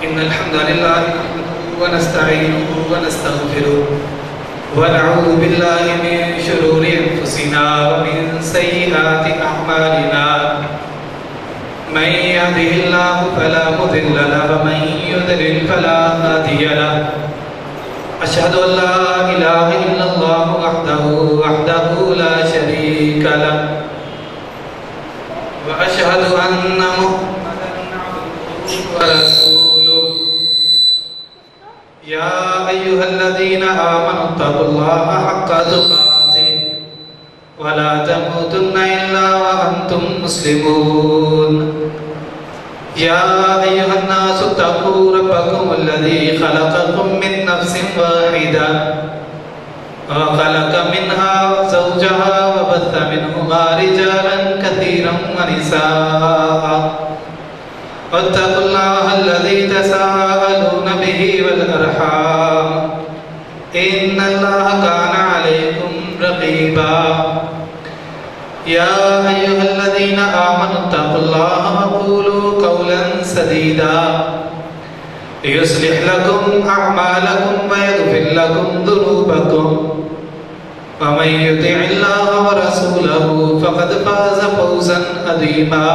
إن الحمد لله ونستعينه ونستغفره ونعوذ بالله من شرور أنفسنا ومن سيئات أعمالنا من يهده الله فلا مضل له ومن يضلل فلا هادي له أشهد أن لا إله إلا الله وحده لا شريك له وأشهد أن محمدا عبده ورسوله يا أيها الذين آمنوا اتقوا الله حق تقاته ولا تموتن إلا وأنتم مسلمون يا أيها الناس اتقوا ربكم الذي خلقكم من نفس واحدة وخلق منها زوجها وبث منهما رجالا كثيرا ونساء واتقوا الله الذي تساءلون به والأرحام إن الله كان عليكم رقيبا يا أيها الذين آمنوا اتقوا الله وقولوا قولا سديدا يصلح لكم أعمالكم ويغفر لكم ذنوبكم ومن يطع الله ورسوله فقد فاز فوزا عظيما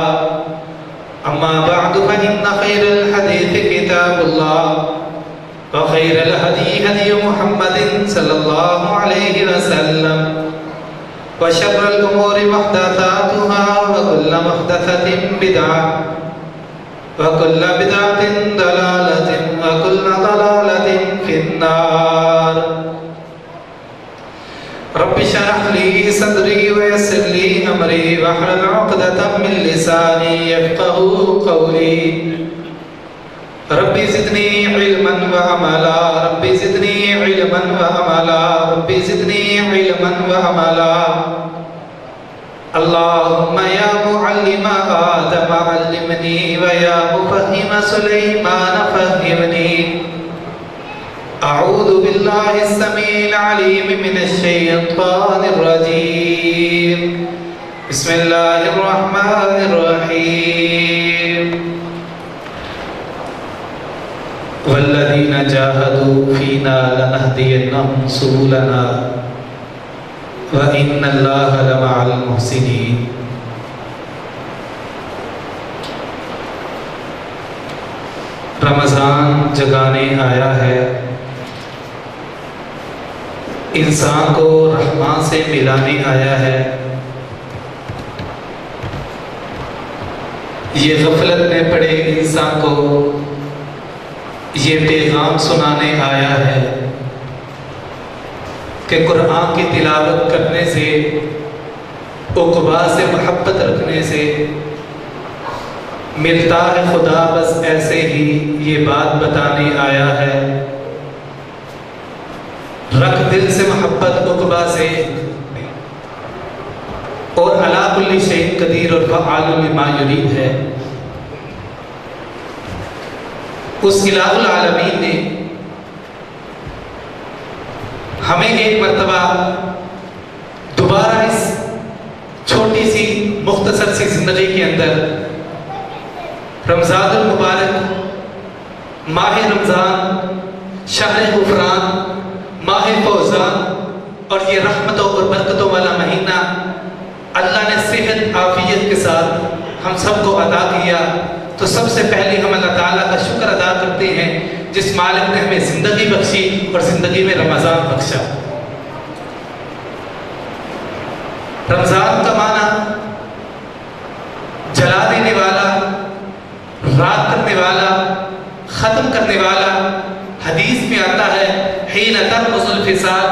أما بعد فإن خير الحديث كتاب الله وخير الهدي هدي محمد صلى الله عليه وسلم وشر الأمور محدثاتها وكل محدثة بدعة وكل بدعة ضلالة وكل ضلالة في النار رب اشرح لي صدري ويسر لي أمري واحلل عقدة من لساني يفقهوا قولي رب زدني علما وعملا رب زدني علما وعملا رب زدني علما وعملا اللهم يا معلم آدم علمني ويا مفهم سليمان فهمني أعوذ بالله السميع العليم من الشيطان الرجيم بسم الله الرحمن الرحيم والذين جاهدوا فينا لنهدينهم سبلنا وإن الله لمع المحسنين رمضان جگانے آیا ہے، انسان کو رحمان سے ملانے آیا ہے، یہ غفلت میں پڑے انسان کو یہ پیغام سنانے آیا ہے کہ قرآن کی تلاوت کرنے سے، عقبا سے محبت رکھنے سے ملتا ہے خدا، بس ایسے ہی یہ بات بتانے آیا ہے۔ رکھ دل سے محبت عقبا سے، اور علی کل شیء قدیر اور فعال لما یرید ہے۔ اس الہ العالمین نے ہمیں ایک مرتبہ دوبارہ اس چھوٹی سی مختصر سی زندگی کے اندر رمضان المبارک، ماہ رمضان، شہر غفران، ماہ فوزان اور یہ رحمتوں اور برکتوں والا مہینہ اللہ نے صحت عافیت کے ساتھ ہم سب کو عطا کیا، تو سب سے پہلے ہم اللہ تعالیٰ کا شکر ادا کرتے ہیں جس مالک نے ہمیں زندگی بخشی اور زندگی میں رمضان بخشا۔ رمضان کا معنی جلا دینے والا، رات کرنے والا، ختم کرنے والا۔ حدیث میں آتا ہے حین ترمز الفصال،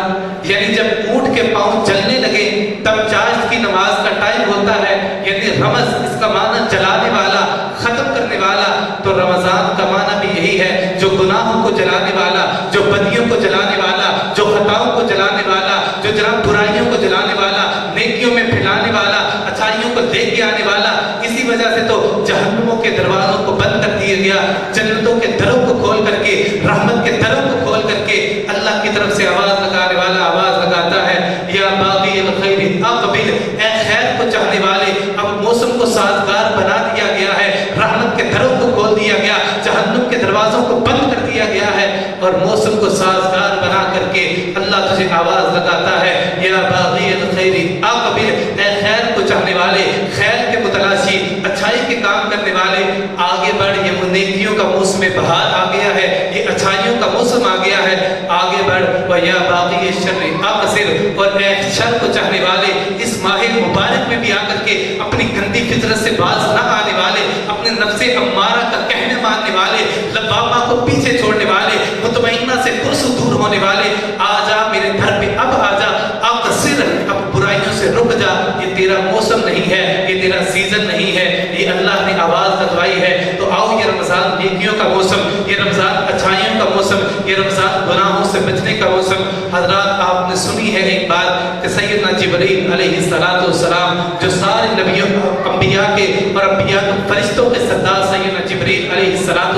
یعنی جب اونٹ کے پاؤں جلنے لگے تب چاشت کی نماز کا ٹائم ہوتا ہے، یعنی رمض اس کا معنی جلانے والا، ختم کرنے والا۔ تو رمضان کا معنی بھی یہی ہے، جو گناہوں کو جلانے والا، جو بدیوں کو جلانے والا، جو خطاؤں کو جلانے والا، جو جناب برائیوں کو جلانے والا، نیکیوں میں پھیلانے والا، اچھائیوں کو لے کے آنے والا۔ اسی وجہ سے تو جہنموں کے دروازوں کو بند کر دیا گیا، جنتوں کے دروں کو کھول کر کے، رحمت کے دروں کو کھول کر کے اللہ کی طرف سے آواز لگانے والا آواز لگاتا ہے، یا باغی الخیر اقبل، اے خیر کو چاہنے والے، اب موسم کو سازگار بنا دیا گیا ہے، رحمت کے دروں کو کھول دیا گیا، جہنم کے دروازے दरवाज़ों को बंद कर दिया गया है और मौसम को साजगार बना करके अल्लाह तुझे आवाज़ लगाता है, या बाग़ी अल-खैरी अक़बिल, ए खैर को चाहने वाले, खैर के मुतलाशी, अच्छाई के काम करने वाले, आगे बढ़। ये नेकियों का मौसम बहार आ गया है, ये अच्छाइयों का मौसम आ गया है, आगे बढ़। व या बाग़ी शर्रि अक़सिर, और ए शर को चाहने वाले, इस माह मुबारक में भी आकर के अपनी गंदी फितरत से बाज न आने वाले, अपने नफ्से अम्मारा का कहने मानने वाले, लबामा को पीछे छोड़ने वाले, मुतमइन्ना से कुर्सू दूर होने वाले, आजा मेरे घर पे अब आजा, अक़सिर, अब बुराइयों से रुक जा, ये तेरा मौसम नहीं है, ये तेरा सीजन नहीं है, ये अल्लाह ने आवाज़ लगवाई है। तो आओ ये रमज़ान नेकियों का मौसम, ये रमज़ान अच्छाइयों का मौसम, ये रमज़ान गुनाहों से बचने का मौसम। हज़रात आपने सुनी है एक बात कि सैयदना जिब्रील अलैहिस्सलाम, जो सारे नबियों अंबिया के और अंबिया के फरिश्तों के सरदार सैयदना जिब्रील अलैहिस्सलाम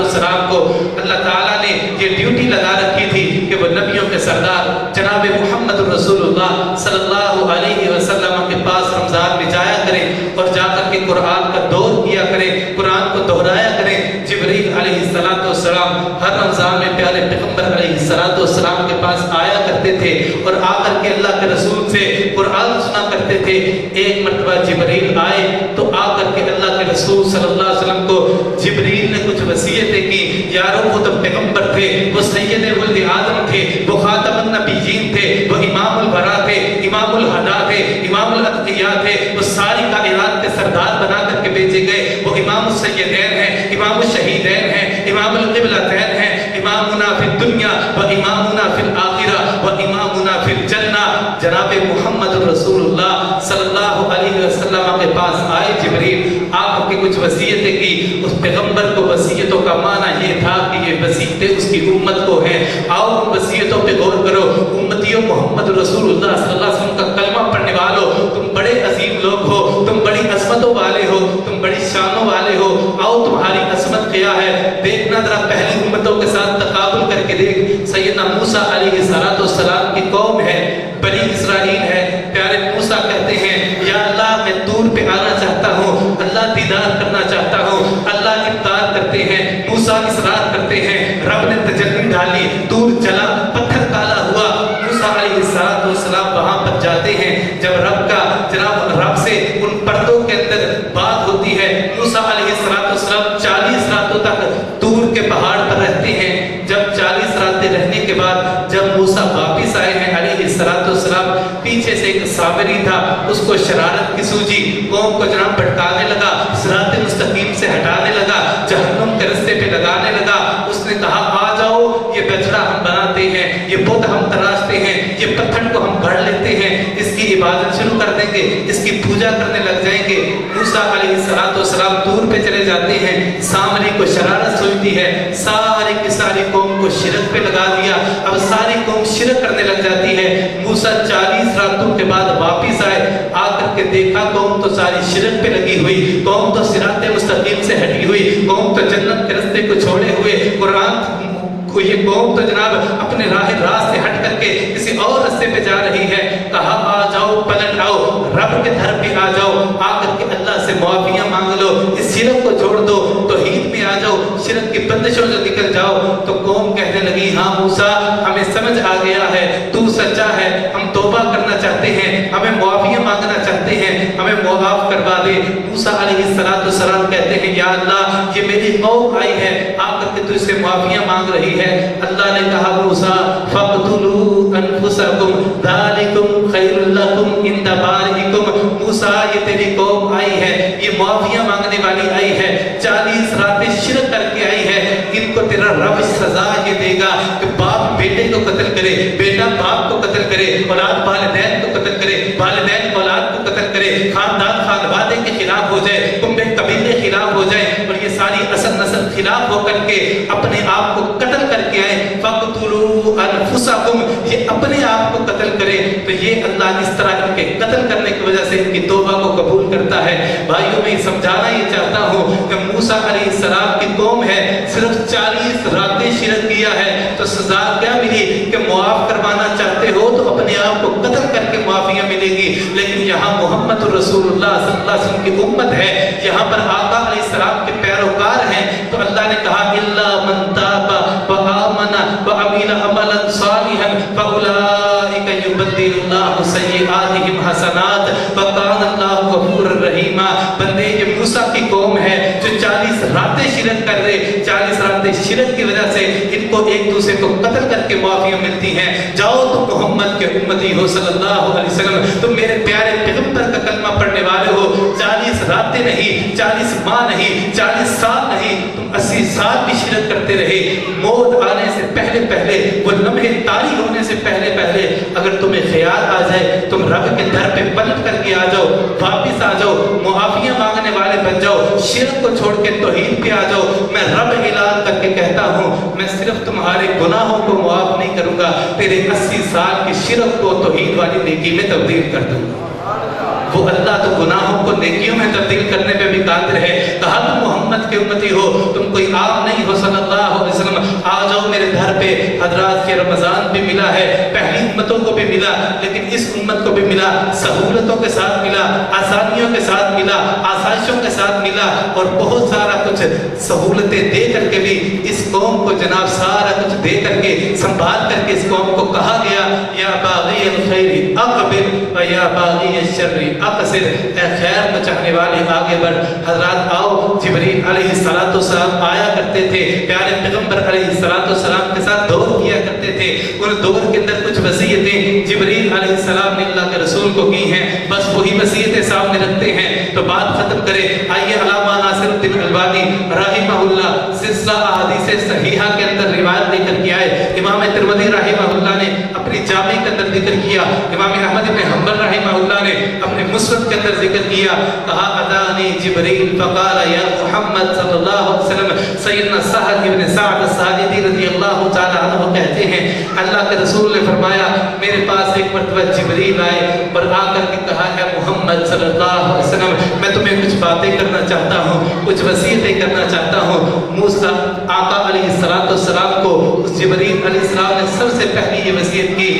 को अल्लाह ताला ने ये ड्यूटी लगा रखी थी कि वो नबियों के सरदार जनाब मुहम्मद रसूलुल्लाह सल्लल्लाहु अलैहि वसल्लम के पास रमज़ान में जाया करें और जाकर के कुरान का दौर किया करें, कुरान को दोहराया करें। जिब्रील अलैहिस्सलाम हर रमज़ान में प्यारे पैगंबर अलैहिस्सलाम के पास आया करते थे और आकर के अल्लाह के रसूल से कुरान सुना करते थे। एक मर्तबा जिब्रील आए तो आकर के अल्लाह के रसूल सल्लल्लाहु अलैहि वसल्लम को जिब्रील ने कुछ वसीयतें की। यारों वो तो पैगंबर थे, वो सैयद वल्द आदम थे, वो खातमुन नबिय्यीन थे, वो इमामुल वरा थे, इमामुल हदा थे, इमामुल अत्किया थे, वो सारी कायनात के सरदार बना करके भेजे गए। वो इमामुल सय्यदैन हैं, इमामुल शहीदैन हैं, इमामुल क़िबलतैन हैं, इमामुना फिद दुनिया व इमामुना फिल आखिरा व इमामुना फिल जन्नह। जनाब मुहम्मद रसूलुल्लाह सल्लल्लाहु अलैहि वसल्लम के पास आए जिब्रील, आपके कुछ वसीयतें की। उस पैगंबर को वसीयतों का माना ये था कि ये वसीयतें उसकी उम्मत को हैं। आओ उन वसीयतों पे गौर करो। उम्मतियों मोहम्मद रसूलुल्लाह सल्लल्लाहु अलैहि वसल्लम का कलमा पढ़ने वालों, तुम बड़े अजीम लोग हो, तुम बड़ी अज़मतों वाले हो, तुम बड़ी शानों वाले हो। आओ तुम्हारी अज़मत क्या है देखना जरा, पहली उम्मतों के साथ तकाबुल करके देख। सैयदना मूसा अलैहिस्सलाम की कौम है, बनी इसराइल है। प्यारे मूसा कहते हैं, या अल्लाह मैं दूर पे आना चाहता हूँ, अल्लाह दीदार करना चाहता हूँ। अल्लाह इफ्तार करते हैं, मूसा इसरार करते हैं, रब ने तजल्ली डाली, दूर चला, पत्थर काला हुआ। मूसा अलैहिस्सलाम वहाँ पर जाते हैं। जब रब से उन पर्दों के अंदर बात होती है, मूसा अलैहिस्सलाम 40 रातों तक दूर के पहाड़ पर रहते हैं। जब 40 रातें रहने के बाद जब मूसा वापिस आए हैं अलैहिस्सलाम, पीछे से एक सामरी था, उसको शरारत की सूझी, कौम को जनाब भटकाने लगा, सिरात मुस्तकीम से हटाने लगा, जहन्नुम के रास्ते पे लगाने लगा। उसने कहा, आ जाओ, ये बछड़ा हम बनाते हैं, ये बुत हम तराशते हैं, ये पत्थर को हम गढ़ लेते हैं, इसकी इबादत शुरू कर देंगे, इसकी पूजा करने लग जाएंगे। मूसा अलैहिस्सलाम दूर पे चले जाते हैं, सामरी को शरारत सूझती है, सारी की सारी कौम को शिरक पे लगा दिया। अब सारी कौम शिरक करने लग जाती है। मूसा 40 रातों के बाद वापिस आए, आकर के देखा कौम तो सारी शिरक पे लगी हुई, कौम तो सिरात मुस्तकीम से हटी हुई, कौम तो जन्नत के रास्ते को छोड़े हुए, कुरान को ये कौम तो जनाब अपने राह से हट करके किसी और रास्ते पे जा रही है। कहा, आ जाओ, पलट आओ, रब के दर पे आ जाओ, आकर के अल्लाह से मुआफिया मांग लो, इस शिरक को छोड़ दो, तौहीद में आ जाओ, शिरक की बंदिशों से निकल जाओ। तो कौम कहने लगी, हाँ मूसा, हमें समझ आ गया है, तू सच्चा है, हम तौबा करना चाहते हैं, हमें मुआफिया मांगना चाहते हैं, हमें मुआफ करवा दे। मूसा अलैहिस्सलाम कहते हैं, या अल्लाह, ये मेरी कौम आई है, आकर के तुझसे मुआफिया मांग रही है। अल्लाह ने कहा, मूसा फक़्तुलू अनफुसकुम ज़ालिकुम खैरुल लकुम इंदा बारिकुम। मूसा, ये तेरी कौम आई है, ये मुआफिया मांगने वाली आई है, 40 रातें शिरक करके आई है, इनको तेरा रब सजा ये देगा कि बाप बेटे को कत्ल करे, बेटा बाप को कत्ल करे, औलाद वालिदैन को कत्ल करे, वालिदैन औलाद को कत्ल करे, खानदान खानवादे के खिलाफ हो जाए, कुंबे कबीले खिलाफ हो जाए, और ये सारी असल नस्ल खिलाफ होकर के अपने आप को कत्ल करके आए। फक़्तुलू अनफुसकुम, ये अपने आप को कत्ल करे। तो ये अल्लाह इस तरह इनके कत्ल करने की वजह से इनकी तौबा को कबूल करता है। भाइयों, मैं समझाना ये चाहता हूँ कि मूसा अलैहिस्सलाम की कौम है, सिर्फ 40 रातें शिरक किया है, तो सजा क्या मिली कि मुआफ करवाना चाहते हो तो अपने आप को कत्ल करके मुआफिया मिलेगी। लेकिन यहाँ मोहम्मद रसूलुल्लाह सल्लल्लाहु अलैहि वसल्लम की उम्मत है, यहाँ पर आका अलैहिस्सलाम के पैरोकार हैं, तो अल्लाह ने कहा, इल्ला मन ताब युबद्दिलुल्लाहु सय्यिआतिहिम हसनात व कान अल्लाहु गफूरर रहीमा। बंदे ये मूसा की कौम है जो 40 रातें शिरक कर रहे, 40 रातें शिरक की वजह से इनको एक दूसरे को कत्ल करके माफिया मिलती हैं। जाओ तुम मोहम्मद के उम्मती हो सल्लल्लाहु अलैहि वसल्लम, तुम मेरे प्यारे पैगंबर का कलमा पढ़ने वाले हो। 40 रातें नहीं, 40 माह नहीं, 40 साल नहीं, तुम 80 साल भी शिरक करते रहे। मौत आने से पहले पहले, वो लम्हे तारी होने से पहले पहले अगर तुम्हें ख्याल आ जाए, तुम रब के दर पे पलट करके आ जाओ, वापिस आ जाओ, मुआफिया मांगने वाले बन जाओ, शिरक को छोड़ के तौहीद पे आ जाओ। मैं रब ऐलान करके कहता हूँ, मैं सिर्फ तुम्हारे गुनाहों को मुआफ नहीं करूंगा, तेरे 80 साल की शिरक को तौहीद वाली नेकी में तब्दील कर दूंगा। वो अल्लाह तो गुनाहों को नेकियों में तब्दील करने पे भी कादिर है। कहा तुम मोहम्मद के उम्मती हो, तुम कोई आम नहीं हो सल्लल्लाहु अलैहि वसल्लम, आ जाओ मेरे घर पे। हजरात के रमजान भी मिला है, पहली उम्मतों को भी मिला, लेकिन इस उम्मत को भी मिला, सहूलतों के साथ मिला, आसानियों के साथ मिला, आसाइशों के साथ मिला, और बहुत सारा कुछ सहूलतें दे करके भी इस कौम को जनाब सारा कुछ दे करके संभाल करके इस कौम को कहा गया, या बागी अल खैरी अक़बिल व या बागी अल शर्री अक़सिर, ए खैर में चाहने वाले आगे बढ़। हजरात आओ, जिब्रील अलैहिस्सलाम आया करते थे, प्यारे पैगंबर अलैहिस्सलाम के साथ दौर किया करते थे। उन दौर के अंदर कुछ वसीयतें जिब्रील अलैहिस्सलाम ने अल्लाह के रसूल को की हैं, बस वही वसीयतें सामने रखते हैं तो बात खत्म करे। आइए अल्लामा नासिरुद्दीन अलबानी रहमहुल्लाह सिलसिला अहादीस सहीहा के अंदर रिवायत लेकर के आए। इमाम तिरमिज़ी रहमहुल्लाह ने अपनी जामी के अंदर जिक्र किया, इमाम अहमद इब्न हंबल रहमहुल्लाह ने अपने मुस्नद के अंदर जिक्र किया। कहा अदानी जिब्रील फक़ाल या मुहम्मद सल्लल्लाहु अलैहि वसल्लम। सैयदना सहल इब्न सअद अस-सादिदी रज़ियल्लाहु तआला अन्हु कहते हैं, अल्लाह के रसूल ने फरमाया, मेरे पास एक मर्तबा जिब्रील आए और आकर के कहा, है मुहम्मद सल्लल्लाहु अलैहि वसल्लम, मैं तुम्हें कुछ बातें करना चाहता हूँ, कुछ वसीयतें करना चाहता हूँ। मूसा आका अलैहिस्सलाम को उस जिब्रील अलैहिस्सलाम ने सबसे पहली ये वसीयत की,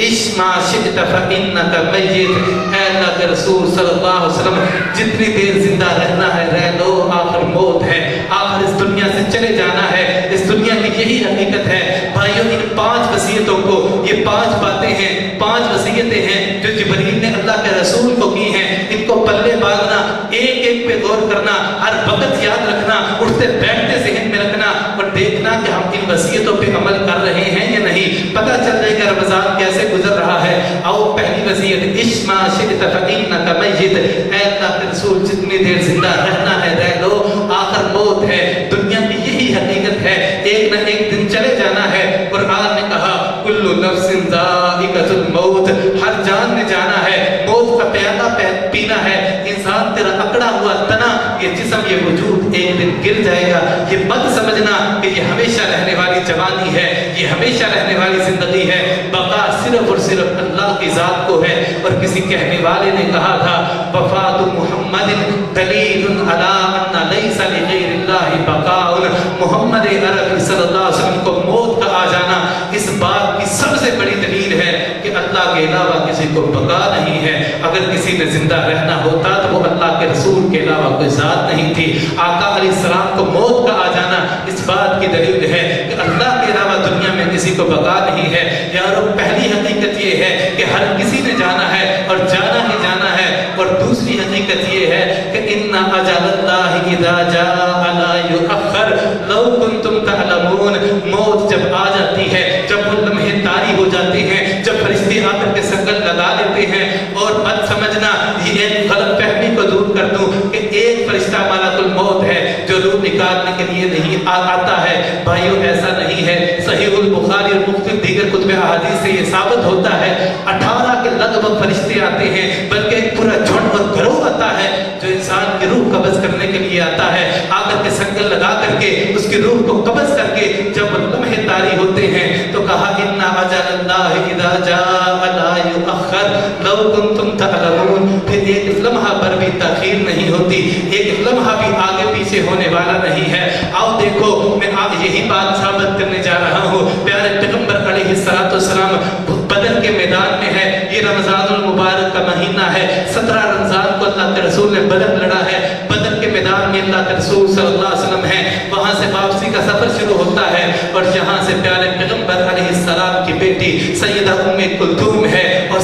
इश्मा शि'त फइन्नका मय्यित। ऐ अल्लाह के रसूल सल्लल्लाहु अलैहि वसल्लम, जितनी देर जिंदा रहना है रह लो, आखिर मौत है, आखिर इस दुनिया से चले जाना है, इस दुनिया की यही हकीकत है। भाइयों, इन 5 वसीयतों को, ये 5 बातें हैं, 5 वसीयतें हैं जो जिब्रील ने अल्लाह के रसूल को की हैं। इनको पल्ले बांधना, एक एक पे गौर करना, हर वक्त याद रखना, उठते बैठते ज़हन में रखना और देखना कि हम इन वसीयतों पे अमल कर रहे हैं या नहीं। पता चल जाएगा रमजान कैसे गुजर रहा है। आओ, पहली वसीयत, इश्मा शि'त फइन्नका मय्यित। ऐ अल्लाह के रसूल, जितनी देर जिंदा रहना है रह लो, आखिर मौत है, दुनिया की यही हकीकत है, एक न एक दिन चले जाना है। कुरान ने कहा, कुल्लु नफ्सिन ज़ाइक़तुल मौत, हर जान ने जाना है, मौत का प्याला पीना है। इंसान तेरा अकड़ा हुआ तना, ये जिस्म, ये वजूद एक दिन गिर जाएगा। ये मत समझना कि ये हमेशा रहने वाली जवानी है, ये हमेशा रहने वाली जिंदगी है। बका सिर्फ और सिर्फ अल्लाह की जात को है। और किसी कहने वाले ने कहा था, वफातु मुहम्मदिन दलीलुन अला अन्ना लैसा लिगैरिल्लाहि बकाउन। मोहम्मद अरबी सल्लल्लाहु अलैहि वसल्लम को मौत का आ जाना इस बात की सबसे बड़ी दलील है कि अल्लाह के अलावा किसी को बका नहीं है। अगर किसी ने जिंदा रहना होता तो वो अल्लाह के रसूल के अलावा कोई जात नहीं थी। आका अलैहिस्सलाम को मौत का आ जाना इस बात की दलील है कि अल्लाह के अलावा दुनिया में किसी को बका नहीं है। यारों, पहली हकीकत ये है कि हर किसी ने जाना है और जाना ही जाना है। और दूसरी हकीकत ये है कि इन्ना अजलल्लाहि इज़ा जाअ ला युअख्खर लौ कुंतुम तअलमून। मौत जब आ जाती है, जब वो लम्हे तारी हो जाते हैं, जब फरिश्ते आकर के संगल लगा लेते हैं, और मत समझना, ये एक गलत फहमी को दूर कर दूं कि एक फरिश्ता मलकुल मौत है जो रूह निकालने के लिए नहीं आता है। भाइयों, ऐसा नहीं है। सहीहुल बुखारी और मुख्तलिफ दीगर कुतुब अहादीस से ये साबित होता है 18 के लगभग फरिश्ते आते हैं, बल्कि एक पूरा झुंड और गिरोह आता है जो इंसान की रूह कब्ज करने के लिए आता है। आकर के संगल लगा करके उसकी रूह को कब्ज करके जब लम्हे तारी होते हैं तो कहा, इन्ना अजलल्लाहि इज़ा जाअ ला युअख्खर लौ कुंतुम तअलमून। फिर एक लम्हा पर भी ताखीर नहीं होती, एक लम्हा भी आगे पीछे होने वाला नहीं है। आओ देखो, मैं आज यही बात साबित करने जा रहा हूँ। प्यारे पैगंबर अलैहिस्सलाम बदर के मैदान में है। ये रमजानुल मुबारक का महीना है। 17 रमजान को अल्लाह के रसूल ने बदर लड़ा है। बदर के मैदान में अल्लाह के रसूल सल्लल्लाहु अलैहि वसल्लम है। वहाँ से वापसी का सफर शुरू होता है और जहाँ से प्यारे पैगंबर अलैहिस्सलाम की बेटी सैयदा उम्मे कुलथूम है और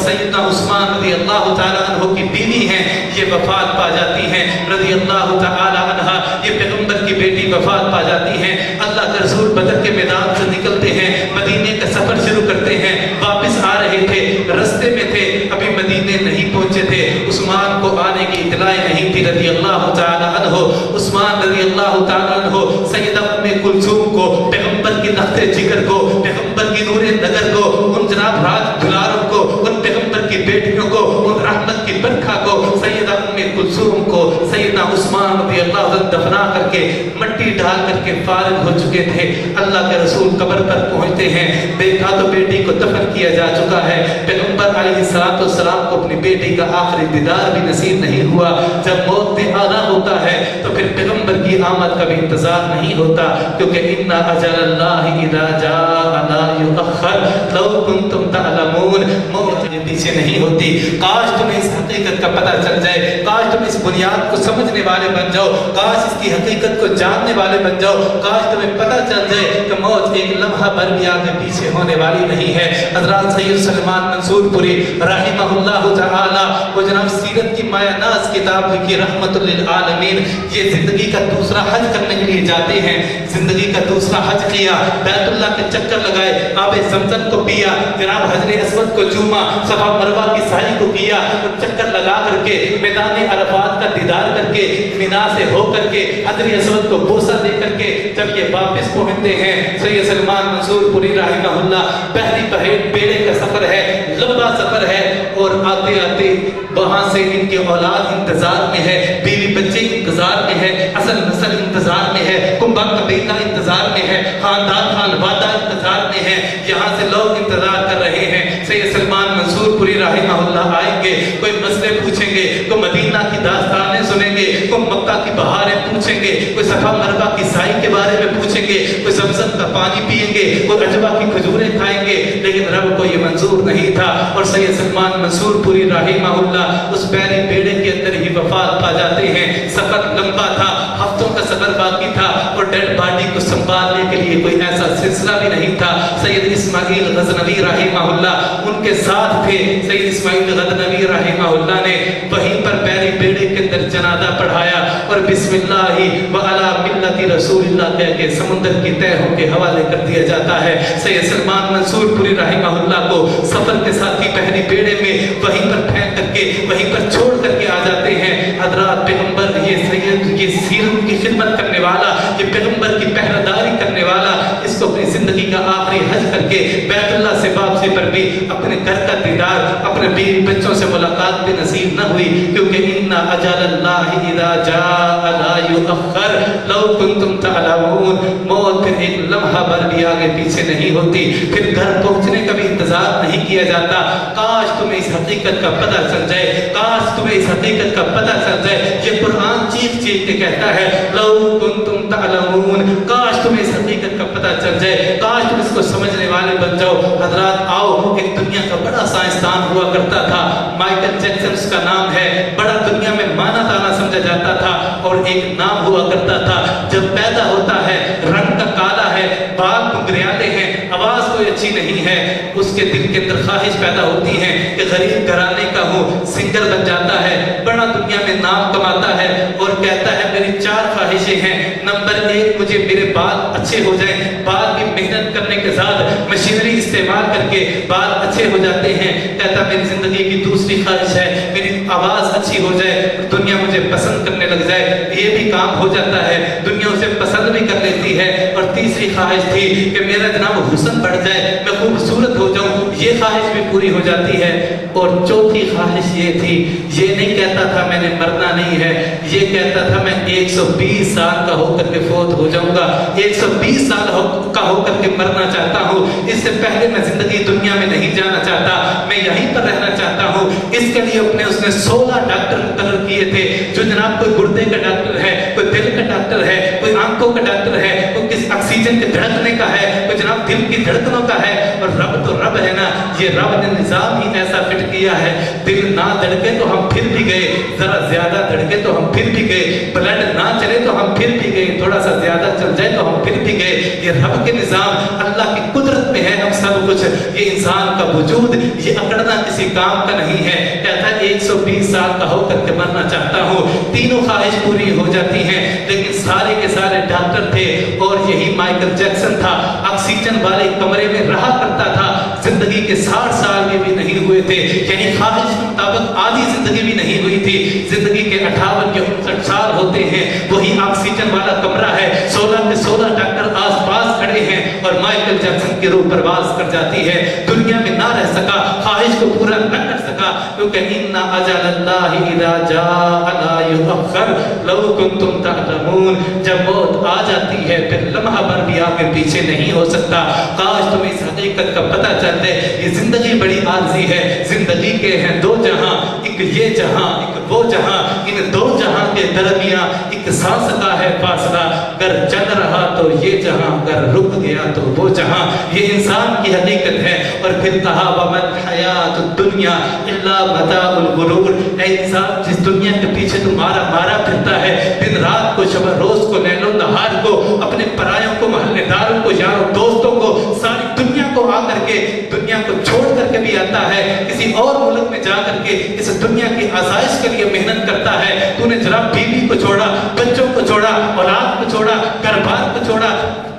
रसूल बदर के मैदान से निकलते हैं, मदीने का सफर शुरू करते हैं, वापस आ रहे थे, रस्ते में थे, अभी मदीने नहीं पहुंचे थे, उस्मान को आने की इतलाएं नहीं थी रज़ी अल्लाह तआला अन्हु। उस्मान रज़ी अल्लाह तआला अन्हु सैयदा उम्मे कुलसूम को, पैगंबर की नख्ते जिगर को, पैगंबर की नूरे नगर को, उन जनाब राज दुलारों को, उन पैगंबर की बेटियों को, उन रहमत की बरखा को, सैयदा उम्मे कुलसूम को सैयदना उस्मान रज़ी अल्लाह अन्हु दफना करके मट्टी डाल करके फारिग हो चुके थे। अल्लाह के रसूल कब्र पर पहुंचते हैं, देखा तो बेटी को दफन किया जा चुका है। पैगंबर अलैहिस्सलातु वस्सलाम को अपनी बेटी का आखिरी दीदार भी नसीब नहीं हुआ। जब मौत ने आना होता है तो फिर पैगंबर की आमद का भी इंतजार नहीं होता, क्योंकि इन्ना अजलल्लाहि इज़ा जाअ ला युअख्खर लौ कुंतुम तअलमून। मौत के पीछे नहीं होती। काश तुम्हें इस हकीकत का पता चल जाए, काश तुम इस बुनियाद को समझने वाले बन जाओ, काश इसकी हकीकत को जानने वाले बन जाओ, काश तुम्हें पता चल जाए कि मौत एक लम्हा भर भी आगे पीछे होने वाली नहीं है। हज़रत सैयद सलमान मंसूरपुरी रहमहुल्लाह तआला वो जनाब सीरत की मायानाज़ किताब लिखी रहमतुल लिल आलमीन, ये जिंदगी का दूसरा हज करने के लिए जाते हैं, जिंदगी का दूसरा हज किया, बैतुल्लाह के चक्कर लगाए, आबे ज़मज़म को पिया, जनाब हजरे अस्वद को चूमा, सफा मरवा की साई को किया, तो चक्कर लगा करके मैदान अरफात का दीदार करके मिना से हो करके हजरे अस्वद को बोसा दे करके जब ये वापस पहुंचते हैं, सैयद सलमान मंसूरपुरी रहमहुल्लाह, पहली बेड़े का सफर है, लंबा सफर है, और आते आते वहां से इनके औलाद इंतजार में है, बीवी बच्चे इंतजार में है, असल नस्ल इंतजार में है, कुंभा कबीला इंतजार में है, खानदान खानवादा इंतजार में है, यहाँ से लोग इंतजार कर रहे हैं। सैयद सलमान मंसूरपुरी रहमहुल्लाह आएंगे, कोई मसले पूछेंगे, कोई मदीना की दास्तानें सुनेंगे, कोई मक्का की बहारें पूछेंगे, कोई सफा मरवा की साई के बारे में पूछेंगे, कोई ज़मज़म का पानी पिएंगे, कोई अजवा की खजूरें खाएंगे, लेकिन रब को ये मंजूर नहीं था। और सैयद सलमान मंसूरपुरी रहमहुल्लाह उस पहली बेड़े के अंदर ही वफात पा जाते हैं। सफर लंबा था, हफ्तों का सफर बाकी था, और डेड बॉडी को संभालने के लिए कोई ऐसा सिलसिला भी नहीं था। सैयद इस्माइल गज़नवी रहमहुल्लाह उनके साथ थे। सैयद इस्माइल गज़नवी रहमहुल्लाह ने वहीं पर पहली बेड़े के अंदर जनाजा पढ़ाया और बिस्मिल्लाहि व अला मिल्लति रसूलिल्लाह कह के समुद्र की तहों के हवाले कर दिया जाता है। सैयद सलमान मंसूरपुरी रहमहुल्लाह को सफर के साथी पहली बेड़े में वहीं पर फेंक करके वहीं पर छोड़ करके आ जाते हैं। हज़रत पैगंबर ये सैयद ये सीरत की खिदमत करने वाला, ये पैगंबर की पहरेदारी करने वाला, इसको अपनी जिंदगी का आखिरी हज करके बैतुल्लाह से वापसी पर भी अपने घर का दीदार, अपने बीवी बच्चों से मुलाकात भी नसीब न हुई, क्योंकि इन्ना अजलल्लाहि इज़ा जाअ ला युअख्खर लौ कुंतुम तअलमून। मौत फिर एक लम्हा भर भी आगे पीछे नहीं होती, फिर घर पहुंचने का भी इंतजार नहीं किया जाता। काश तुम्हें इस हकीकत का पता चल जाए, काश तुम्हें इस हकीकत का पता चल जाए। ये कुरान चीख चीख के कहता है लौ कुंतुम तअलमून, काश तुम्हें इस हकीकत का पता चल जाए, काश तुम इसको समझने वाले बन जाओ। हजरात आओ, एक दुनिया का बड़ा साइंसदान हुआ करता था, माइकल जैक्सन उसका नाम है, बड़ा दुनिया में माना ताना समझा जाता था, और एक नाम हुआ करता था, जब पैदा होता है रंग का काला है, बाल घुंघराले हैं, आवाज कोई अच्छी नहीं है, उसके दिल के अंदर ख्वाहिश पैदा होती है कि गरीब घराने का हूँ, सिंगर बन जाता है, बड़ा दुनिया में नाम कमाता है, और कहता है मेरी 4 ख्वाहिशें हैं। नंबर 1, मुझे मेरे बाल अच्छे हो जाएं, बाल भी मेहनत करने के साथ मशीनरी इस्तेमाल करके बाल अच्छे हो जाते हैं। कहता मेरी जिंदगी की दूसरी ख्वाहिश है मेरी आवाज अच्छी हो जाए, दुनिया मुझे पसंद करने लग जाए, ये भी काम हो जाता है, दुनिया उसे पसंद भी कर लेती है। और तीसरी ख्वाहिश थी कि मेरा जनाब हुस्न बढ़ जाए, मैं खूबसूरत हो जाऊं, ये ख्वाहिश भी पूरी हो जाती है। और चौथी ख्वाहिश ये थी, ये नहीं कहता था मैंने मरना नहीं है, ये कहता था मैं 120 साल का होकर के फौत हो जाऊंगा, 120 साल का होकर के मरना चाहता हूँ, इससे पहले मैं जिंदगी दुनिया में नहीं जाना चाहता, मैं यहीं पर रहना चाहता हूँ। इसके लिए अपने उसने 16 डॉक्टर मुकर्रर किए थे, जो जनाब कोई गुर्दे का डॉक्टर है, कोई दिल का डॉक्टर है, कोई आंखों का डॉक्टर है, कोई किस ऑक्सीजन के धड़कने का है, कोई जनाब दिल की धड़कनों का है। और रब तो रब है ना, ये रब ने निजाम ही ऐसा फिट किया है, दिल ना धड़के तो हम फिर भी गए, जरा ज्यादा धड़के तो हम फिर भी गए, ब्लड ना चले तो हम फिर भी गए, थोड़ा सा ज्यादा चल जाए तो हम फिर भी गए। ये रब के निजाम, अल्लाह की कुदरत में है हम सब कुछ। ये इंसान का वजूद, ये अकड़ना किसी काम का नहीं है। कहता है 120 120 साल का होकर के मरना चाहता हूँ। तीनों ख्वाहिश पूरी हो जाती हैं, लेकिन सारे के सारे डॉक्टर थे और यही माइकल जैक्सन था, ऑक्सीजन वाले कमरे में रहा करता था, जिंदगी के 60 साल भी नहीं हुए थे, यानी ख्वाहिश के मुताबिक आधी जिंदगी भी नहीं हुई थी। जिंदगी के 58 या 59 साल होते हैं, वही ऑक्सीजन वाला कमरा है, 16 के 16 डॉक्टर आसपास खड़े हैं और माइकल जैक्सन की रूह परवाज कर जाती है। दुनिया में ना रह सका, ख्वाहिश को पूरा न कर सका, क्योंकि इन्ना अजलल्लाहि इज़ा जाअ ला युअख्खर लौ कुंतुम तअलमून, जब मौत आ जाती है फिर लम्हा भर भी आगे पीछे नहीं हो सकता। काश तुम्हें इस हकीकत का पता चल जाए, ये जिंदगी बड़ी आरज़ी है। जिंदगी के हैं दो जहां, एक ये जहां एक वो जहां, इन दो जहां के दरमियां एक सांस का है फासला। अगर चल रहा तो ये जहां, अगर रुक गया तो वो जहां, ये इंसान की हकीकत है। और फिर कहा वमल हयातुद दुनिया इल्ला मताउल गुरूर, ऐ इंसान जिस दुनिया के पीछे तू मारा फिरता है, दिन रात को शब रोज को लैलो नहार को, अपने परायों को महल्लेदारों को यारों दोस्तों को सारी दुनिया को आकर के दुनिया को छोड़ करके भी आता है, किसी और मुल्क में जा करके इस दुनिया की आसाइश के लिए मेहनत करता है। तूने जरा बीवी को छोड़ा, बच्चों को छोड़ा, औलाद को छोड़ा, घर बार को छोड़ा,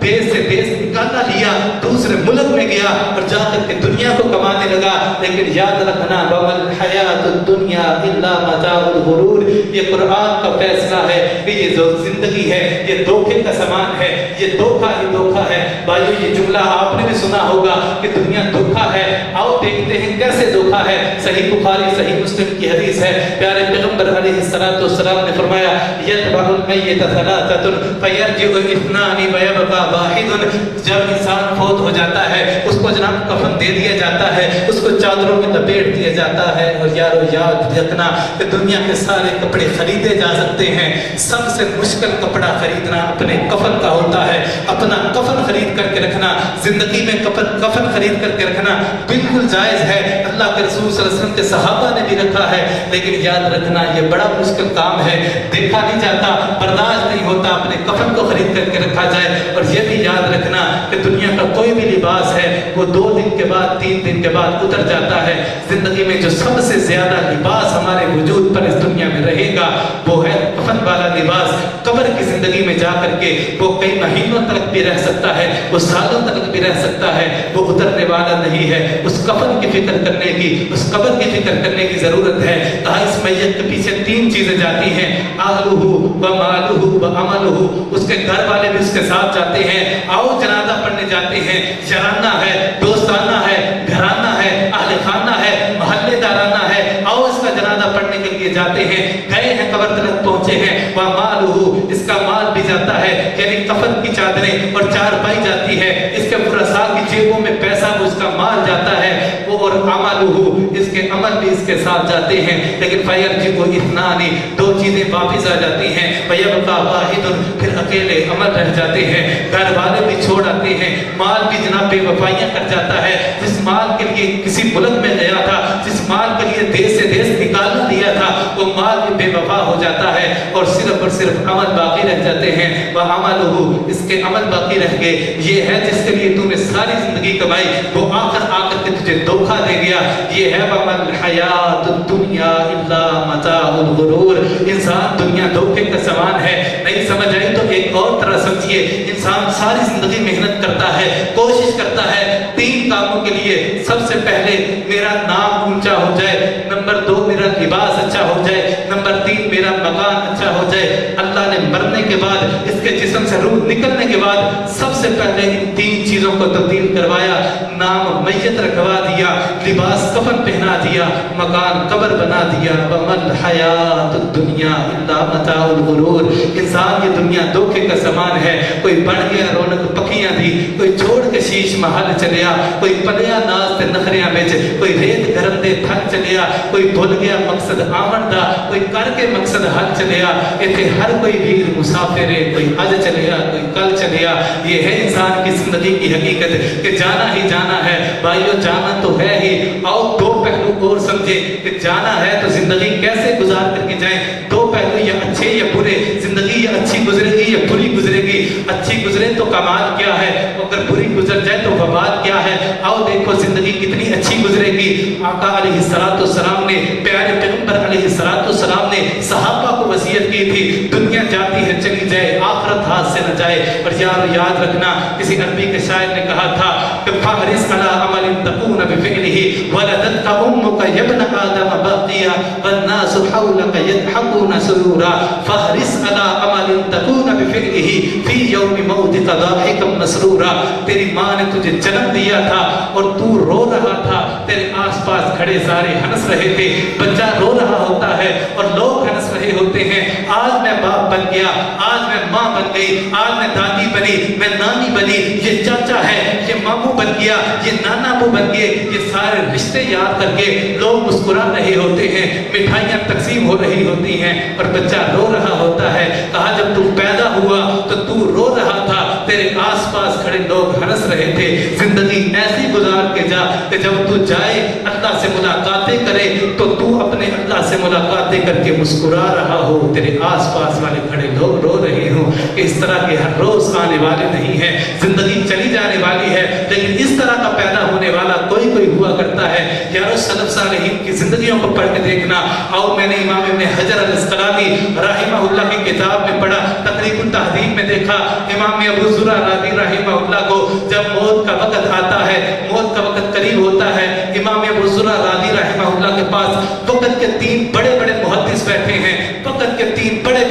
देश से देश निकाला लिया, दूसरे मुल्क में गया और जाकर के दुनिया को कमाने लगा। लेकिन याद रखना वमल हयातुद दुनिया इल्ला मताउल गुरूर, ये कुरान का फैसला है कि ये जो जिंदगी है ये धोखे का समान है, ये धोखा ही धोखा है। भाइयों ये जुमला आपने भी सुना होगा कि दुनिया धोखा है। आओ देखते हैं कैसे धोखा है। सही बुखारी सही मुस्लिम की हदीस है, प्यारे पैगंबर अलैहिस्सलातु वस्सलाम ने फरमाया यतबहुल मय्यत सलासतुन फयरजिउ इत्नानि व यबका वाहिदुन, जब इंसान फौत हो जाता है उसको जनाब कफन दे दिया जाता है, उसको चादरों में लपेट दिया जाता है। और यारो याद रखना कि दुनिया के सारे कपड़े खरीदे जा सकते हैं, सबसे मुश्किल कपड़ा खरीदना अपने कफन का होता है। अपना कफन खरीद करके रखना, जिंदगी में कफन खरीद करके रखना बिल्कुल जायज है, अल्लाह के रसूल सल्लल्लाहु अलैहि वसल्लम के सहाबा ने भी रखा है। लेकिन याद रखना ये बड़ा मुश्किल काम है, देखा नहीं जाता, बर्दाश्त नहीं होता अपने कफन को खरीद करके रखा जाए। और ये भी याद रखना कि दुनिया का कोई भी लिबास है वो 2 दिन के बाद 3 दिन के बाद उतर जाता है। जिंदगी में जो सबसे ज्यादा लिबास हमारे वजूद पर इस दुनिया में रहेगा वो है कफन वाला लिबास। कब्र की जिंदगी में जा करके वो कई महीनों तक भी रह सकता है, वो सालों तक भी रह सकता है, वो उतरने वाला नहीं है। उस कफन की फिक्र करने की, उस कब्र की फिक्र करने की जरूरत है। कहा इस मैयत के पीछे 3 चीजें जाती हैं, आहलुहु व मालुहु व अमलुहु, उसके घर वाले भी उसके साथ जाते हैं। आओ जनाजा पढ़ने जाते हैं, शराना है, दोस्ताना है, घराना है, अहले खाना है, महल्लेदाराना है, आओ इसका जनाजा पढ़ने के लिए जाते हैं। गए हैं कब्र तक पहुंचे हैं, वह मालुहु, इसका माल भी जाता है, यानी कफन की चादरें और चारपाई जाती है, इसके फुरसा की जेबों में पैसा वो इसका माल जाता है वो, और अमलुहु, इसके अमल भी इसके साथ जाते हैं। लेकिन फयरजिउ इत्नानि, 2 चीजें वापस आ जाती हैं, फयबका वाहिदुन, फिर अकेले अमल रह जाते हैं, घर वाले भी छोड़ आते हैं, माल भी जनाब बेवफाइयां कर जाता है। जिस माल के लिए किसी मुल्क में गया था, जिस माल के लिए देश से देश निकालना दिया था, वो माल भी बेवफा हो जाता है और सिर्फ अमल बाकी रह जाते हैं। वह अमलुहु, इसके अमल बाकी रह गए। ये है जिसके लिए तूने सारी जिंदगी कमाई, वो आकर के तुझे धोखा दे गया। ये है वमल हयातुद दुनिया इल्ला मताउल गुरूर, इंसान दुनिया धोखे का समान है। नहीं समझ आई तो एक और तरह समझिए, इंसान सारी जिंदगी मेहनत करता है, कोशिश करता है 3 कामों के लिए। सबसे पहले मेरा नाम ऊंचा हो जाए, नंबर 2 मेरा लिबास अच्छा हो जाए, नंबर 3 मेरा मकान अच्छा हो जाए। अल्लाह ने मरने के बाद, इसके जिस्म से रूह निकलने के बाद सबसे पहले इन 3 चीजों को तब्दील करवाया। नाम मैयत रखवा दिया, लिबास कफन पहना दिया, मकान कब्र बना दिया। वमल हयातुद दुनिया इल्ला मताउल गुरूर, इंसान की दुनिया धोखे का समान है। कोई बढ़ गया रौनक पखियां दी, कोई छोड़ के शीश महल चलिया, कोई पलिया नाज ते नखरियां बेच, कोई रेत गरम दे थक चलिया, कोई भूल गया मकसद आमन दा, कोई करके मकसद हल चलिया। इथे हर कोई वीर मुसाफिर है, कोई अज चलिया कोई कल चलिया। ये है इंसान की जिंदगी की हकीकत कि जाना ही जाना है। भाइयों जाना तो है ही, आओ 2 पहलू और समझे कि जाना है तो जिंदगी कैसे गुजार करके जाएं। 2 पहलू یا اچھے یا برے، زندگی یا اچھی گزرے گی یا بری گزرے گی، اچھی گزرے تو کمال کیا ہے، اگر بری گزر جائے تو وبال کیا ہے۔ آؤ دیکھو زندگی کتنی اچھی گزرے گی۔ آقا علیہ السلام نے، پیارے پیغمبر علیہ السلام نے صحابہ کو وصیت کی تھی، دنیا جاتی ہے چلی جائے، آخرت ہاتھ سے نہ جائے۔ اور یاد رکھنا، کسی عربی کے شاعر نے کہا تھا کہ فَحْرِصْ عَلَىٰ عَمَلٍ تَكُونَ بِفِعْلِهِ وَلَدَتْكَ أُمُّكَ يَا ابْنَ آدَمَ بَاقِيًا وَالنَّاسُ حَوْلَكَ يَضْحَكُونَ سُرُورًا فَحْرِصْ عَلَىٰ عَمَلٍ تَكُونَ بِفِعْلِهِ فِي يَوْمِ مَوْتِكَ ضَاحِكًا مَسْرُورًا۔ تیری ماں نے تجھے جنم دیا تھا اور تو رو رہا تھا، تیرے آس پاس کھڑے سارے ہنس رہے تھے، بچہ رو رہا ہوتا ہے اور لوگ ہنس رہے ہوتے ہیں۔ آج میں باپ بن گیا، آج میں ماں بن گئی، آج میں دادی بنی، میں نانی بنی، یہ چاچا ہے، یہ ماموں بن گیا، یہ نانا بو بن گئے، یہ سارے رشتے یاد کر کے لوگ مسکرا رہے ہوتے ہیں، مٹھائیاں تقسیم ہو رہی ہوتی ہیں اور بچہ رو رہا ہوتا ہے۔ کہا جب تو پیدا ہوا تو رو رہا تھا، تیرے آس پاس کھڑے لوگ ہنس رہے تھے۔ زندگی ایسی گزار کے جا کہ جب تو جائے اللہ سے ملاقاتیں کرے تو اپنے اللہ سے ملاقاتیں کر کے مسکرا رہا ہو، تیرے آس پاس والے کھڑے لوگ رو رہے ہوں۔ اس طرح کے ہر روز آنے والے نہیں ہیں، زندگی چلی جانے والی ہے، لیکن اس طرح کا پیدا ہونے والا کوئی ہوا کرتا ہے۔ یارو سلف صالحین کی زندگیوں کو پڑھ کے دیکھنا۔ اور میں نے امام ابن حجر الاسقلانی رحمہ اللہ کی کتاب میں پڑھا، تقریب التہذیب میں دیکھا، امام ابو زرع رازی رحمہ اللہ کو جب موت کا وقت آتا ہے، موت کا وقت قریب ہوتا ہے، امام ابو زرع رازی رحمہ اللہ کے پاس وقت کے 3 بڑے محدث بیٹھے ہیں، وقت کے 3 بڑے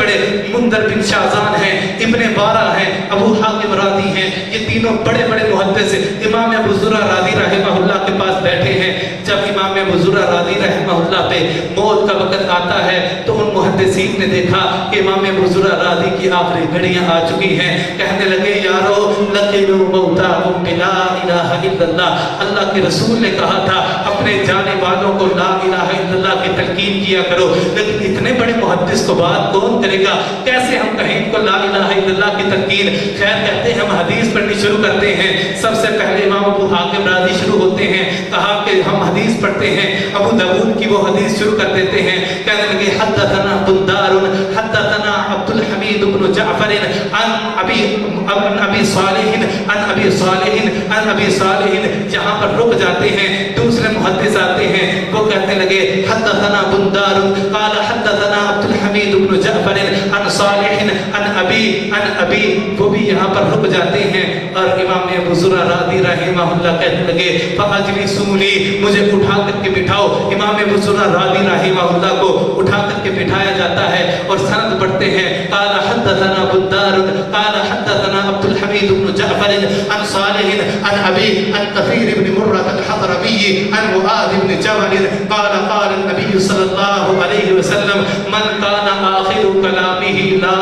منذر بن شاذان ہیں، ابن بارہ ہیں، ابو حاتم رازی ہیں، یہ تینوں بڑے محدث امام ابو زرع رازی رحمہ اللہ کے پاس بیٹھے ہیں۔ جب امام ابو زرع رازی رحمہ اللہ پہ موت کا وقت آتا ہے تو ان محدثین نے دیکھا کہ امام ابو زرع رازی کی آخری گھڑیاں آ چکی ہیں، کہنے لگے یارو لقنوا موتاکم بلا الہ الا اللہ۔ اللہ کے رسول نے کہا تھا اپنے جانے والوں کو لا الہ الا اللہ کی تلقین کیا کرو، لیکن اتنے بڑے محدث کو بات کون کرے گا، کیسے ہم کہیں ان کو لا الہ الا اللہ کی تلقین۔ خیر کہتے ہیں ہم حدیث پڑھنی شروع کرتے ہیں، سب سے پہلے امام ابو حاتم رازی شروع ہوتے ہیں، کہا کہ ہم حدیث پڑھتے ہیں، ابو داؤد کی وہ حدیث شروع کر دیتے ہیں، کہنے لگے حدثنا بندار حدثنا عبد الحمید بن جعفر عن ابی صالح جہاں پر رک جاتے ہیں دوسرے محدث آتے ہیں، وہ کہنے لگے حدثنا بندار قال حدثنا عبد الحمید بن جعفر عن صالح عن ابی، وہ بھی یہاں پر رک جاتے ہیں اور امام ابو زرع رازی رحمہ اللہ کہنے لگے فاجلسونی، مجھے اٹھا کر کے بٹھاؤ۔ امام ابو زرع رازی رحمہ اللہ کو اٹھا کر کے بٹھایا جاتا ہے اور سند پڑھتے ہیں، قال حدثنا بندار قال حدثنا عبد الحمید بن جعفر عن صالح عن ابی عن کثیر بن مرۃ الحضرمی عن معاذ بن جبل قال قال النبی صلی اللہ علیہ وسلم من کان آخر کلامہ لا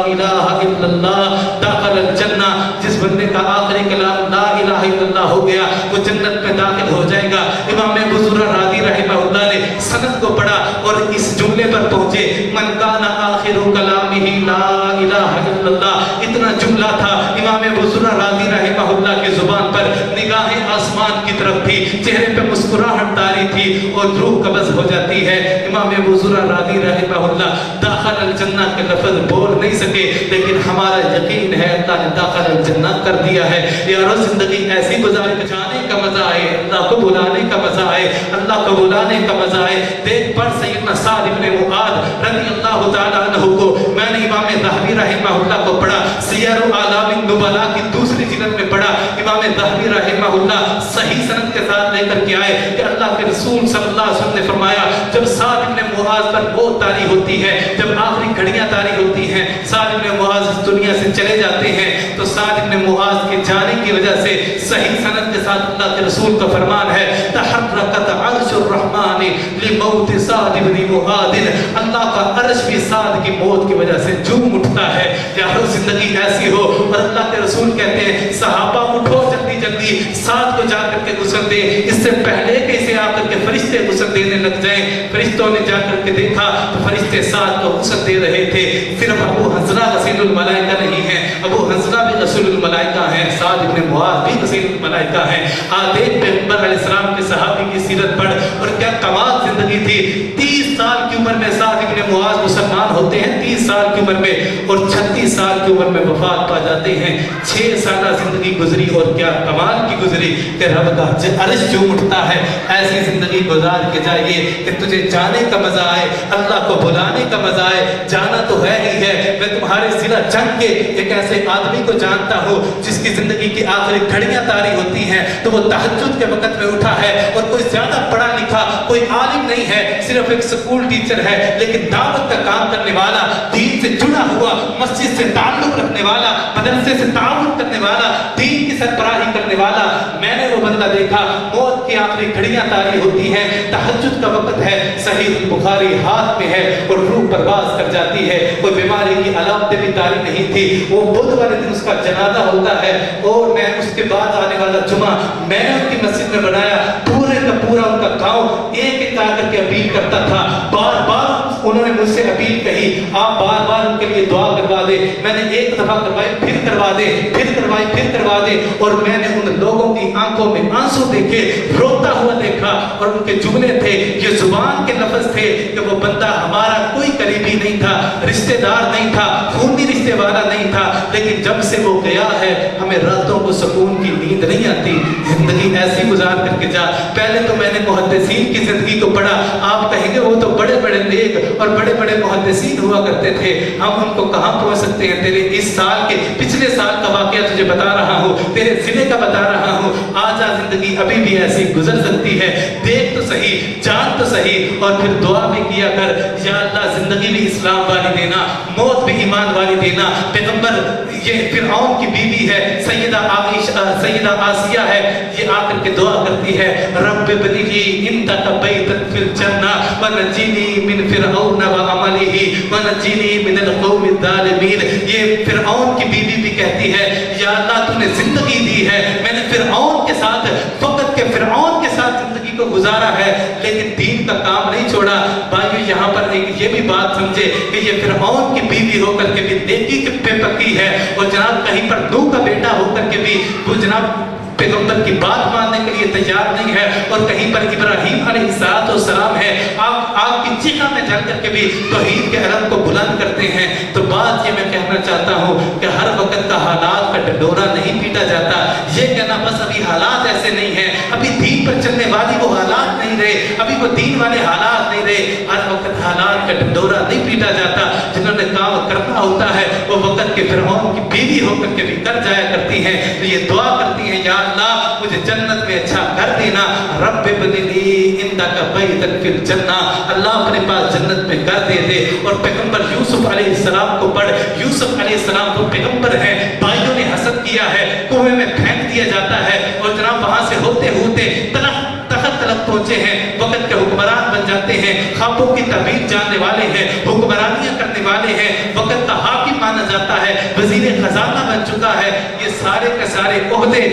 الہ الا اللہ دخل الجنہ، جس بندے کا آخری کلام لا الہ الا اللہ ہو گیا وہ جنت میں داخل ہو جائے گا۔ امام ابو زرع رازی رحمہ اللہ نے سند کو پڑھا اور اس جملے پر پہنچے من کان آخر کلامہ لا الہ الا اللہ، اتنا جملہ تھا امام ابو زرع رازی رحمہ اللہ کی زبان پر، نگاہیں آسمان کی طرف تھی، چہرے پہ مسکراہٹ طاری تھی اور روح قبض ہو جاتی ہے۔ امام ابو زرع رازی رحمہ اللہ داخل الجنہ کے لفظ بول نہیں سکے، لیکن ہمارا یقین ہے اللہ نے داخل الجنہ کر دیا ہے۔ یارو زندگی ایسی گزارے جانے کا مزہ آئے، اللہ کو بلانے کا مزہ آئے، اللہ کو بلانے کا مزہ آئے۔ دیکھ پڑھ سیدنا سعد بن معاذ رضی اللہ تعالیٰ عنہ کو، میں نے امام ذہبی رحمہ اللہ کو پڑھا، سیر اعلام النبلاء کی دوسری جلد میں پڑھا، امام ذہبی رحمہ اللہ صحیح سند کے ساتھ لے کر کے آئے کہ اللہ کے رسول صلی اللہ علیہ وسلم نے فرمایا جب سعد بن معاذ پر موت طاری ہوتی ہے، جب آخری گھڑیاں طاری ہوتی ہیں، سعد بن معاذ اس دنیا سے چلے جاتے ہیں، تو سعد بن معاذ کے جانے کی وجہ سے صحیح سند کے ساتھ اللہ کے رسول کا فرمان ہے تحرکت عرش الرحمن لموت سعد بن معاذ، اللہ کا عرش بھی سعد کی موت کی وجہ سے جھوم اٹھتا ہے۔ یارو زندگی ایسی ہو، اور اللہ کے رسول کہتے ہیں صحابہ اٹھو جلدی جلدی سعد کو جا کر کے غسل دے، اس سے پہلے کہ اسے آ کر کے فرشتے غسل دینے لگ جائیں۔ فرشتوں نے جا کر کے دیکھا تو فرشتے سعد کو غسل دے رہے تھے۔ صرف ابو حنظلہ غسیل الملائکہ نہیں ہے، ابو حنظلہ بھی غسیل الملائکہ ہیں، سعد بن معاذ بھی غسیل الملائکہ ہیں۔ دیکھ پیغمبر علیہ السلام کے صحابی کی سیرت پڑھ، اور کیا کمال زندگی تھی۔ 30 سال کی عمر میں سعد بن معاذ مسلمان ہو ہوتے ہیں 30 سال کی عمر میں اور 36 سال کی عمر میں وفات پا جاتے ہیں. 6 سالہ زندگی گزری اور کیا کمال کی گزری کہ رب کا عرش جھوم اٹھتا ہے. ایسی زندگی گزار کے جائیے کہ تجھے جانے کا مزہ آئے, اللہ کو بلانے کا مزہ آئے. جانا تو ہے ہی ہے. میں تمہارے ضلع جنگ کے ایک ایسے آدمی کو جانتا ہوں جس کی زندگی کی آخری گھڑیاں طاری ہوتی ہیں تو وہ تہجد کے وقت میں اٹھا ہے, اور کوئی زیادہ پڑھا لکھا کوئی عالم نہیں ہے, صرف ایک سکول ٹیچر ہے, لیکن دعوت کا کام کرنے والا, دین سے جڑا ہوا, مسجد سے تعلق رکھنے والا, مدرسے سے تعاون کرنے والا, دین کی سربراہی کرنے والا. میں نے وہ بندہ دیکھا, موت کی آخری گھڑیاں طاری ہوتی ہیں, تہجد کا وقت ہے, صحیح البخاری ہاتھ میں ہے اور روح پرواز کر جاتی ہے. کوئی بیماری کی علامتیں بھی طاری نہیں تھی. وہ بدھ والے دن اس کا جنازہ ہوتا ہے اور میں اس کے بعد آنے والا جمعہ میں نے ان کی مسجد میں بنایا. پورے کا پورا ان کا گاؤں ایک ایک آ کر کے اپیل کرتا تھا. بار بار انہوں نے مجھ سے اپیل کہی, آپ بار بار ان کے لیے دعا کروا دے. میں نے ایک دفعہ کروائی, پھر کروا دے, پھر کروائی, پھر کروا دے, اور میں نے ان لوگوں کی آنکھوں میں آنسو دیکھے, روتا ہوا دیکھا, اور ان کے جملے تھے, یہ زبان کے لفظ تھے کہ وہ بندہ ہمارا کوئی قریبی نہیں تھا, رشتہ دار نہیں تھا, خونی رشتے والا نہیں تھا, لیکن جب سے وہ گیا ہے ہمیں راتوں کو سکون کی نیند نہیں آتی. زندگی ایسی گزار کر کے جا. پہلے تو میں نے محدثین کی زندگی کو پڑھا. آپ کہیں گے وہ تو بڑے بڑے نیک اور بڑے بڑے محدثین ہوا کرتے تھے, ہم ان کو کہاں پہنچ سکتے ہیں. تیرے اس سال کے پچھلے سال کا واقعہ تجھے بتا رہا ہوں, تیرے ضلع کا بتا رہا ہوں. آجا زندگی ابھی بھی ایسی گزر سکتی ہے. دیکھ تو صحیح, جان تو صحیح, اور پھر دعا بھی کیا کر, یا اللہ زندگی بھی اسلام والی دینا, موت بھی ایمان والی دینا. پیغمبر یہ فرعون کی بیوی ہے, سیدہ آسیہ ہے, یہ آ کر کے دعا کرتی ہے, رب ابن لی عندک بیتا فی الجنہ ونجنی من فرعون وعملہ ونجنی من القوم الظالمین. یہ فرعون کی بیوی بھی کہتی ہے, یا اللہ تو نے زندگی دی ہے, میں نے فرعون کے ساتھ, وقت کے فرعون کے ساتھ زندگی کو گزارا ہے, لیکن دین کا کام نہیں چھوڑا. بھائیو یہاں پر ایک یہ بھی بات سمجھے کہ یہ فرعون کی بیوی ہو کر کے بھی نیکی کے پہ پکی ہے, اور جناب کہیں پر نوح کا بیٹا ہو کر کے بھی وہ جناب پیغمبر کی بات ماننے کے لیے تیار نہیں ہے, اور کہیں پر ابراہیم علیہ السلام ہے, آپ کی چیخا میں جل کر کے بھی توحید کے علم کو بلند کرتے ہیں. تو بات یہ میں کہنا چاہتا ہوں کہ ہر وقت کا حالات کا ڈنڈورا نہیں پیٹا جاتا. یہ کہنا بس ابھی حالات ایسے نہیں ہیں, ابھی دین پر چلنے والی وہ حالات نہیں رہے, ابھی وہ دین والے حالات نہیں رہے. ہر وقت حالات کا ڈنڈورا نہیں پیٹا جاتا. جنہوں نے کام کرنا ہوتا ہے وہ وقت کے فرعون کی بیوی ہو کر کے بھی کر جایا کرتی ہیں. تو یہ دعا کرتی ہیں, یا اللہ مجھے جنت میں اچھا کر دینا, رب ابن لی عندک بیتا فی الجنہ, اللہ اپنے پاس جنت میں کر دے دے. اور پیغمبر یوسف علیہ السلام کو پڑھ, یوسف علیہ السلام کو پیغمبر ہیں, بھائیوں نے حسد کیا ہے, کنویں میں پھینک دیا جاتا ہے, اور جناب وہاں سے ہوتے ہوتے تخت تلک پہنچے ہیں, وقت کے حکمران بن جاتے ہیں, خوابوں کی تعبیر جاننے والے ہیں, حکمرانیاں کرنے والے ہیں, وقت کا حاکم مانا جاتا ہے, وزیر خزانہ بن چکا ہے. یہ سارے کے سارے عہدے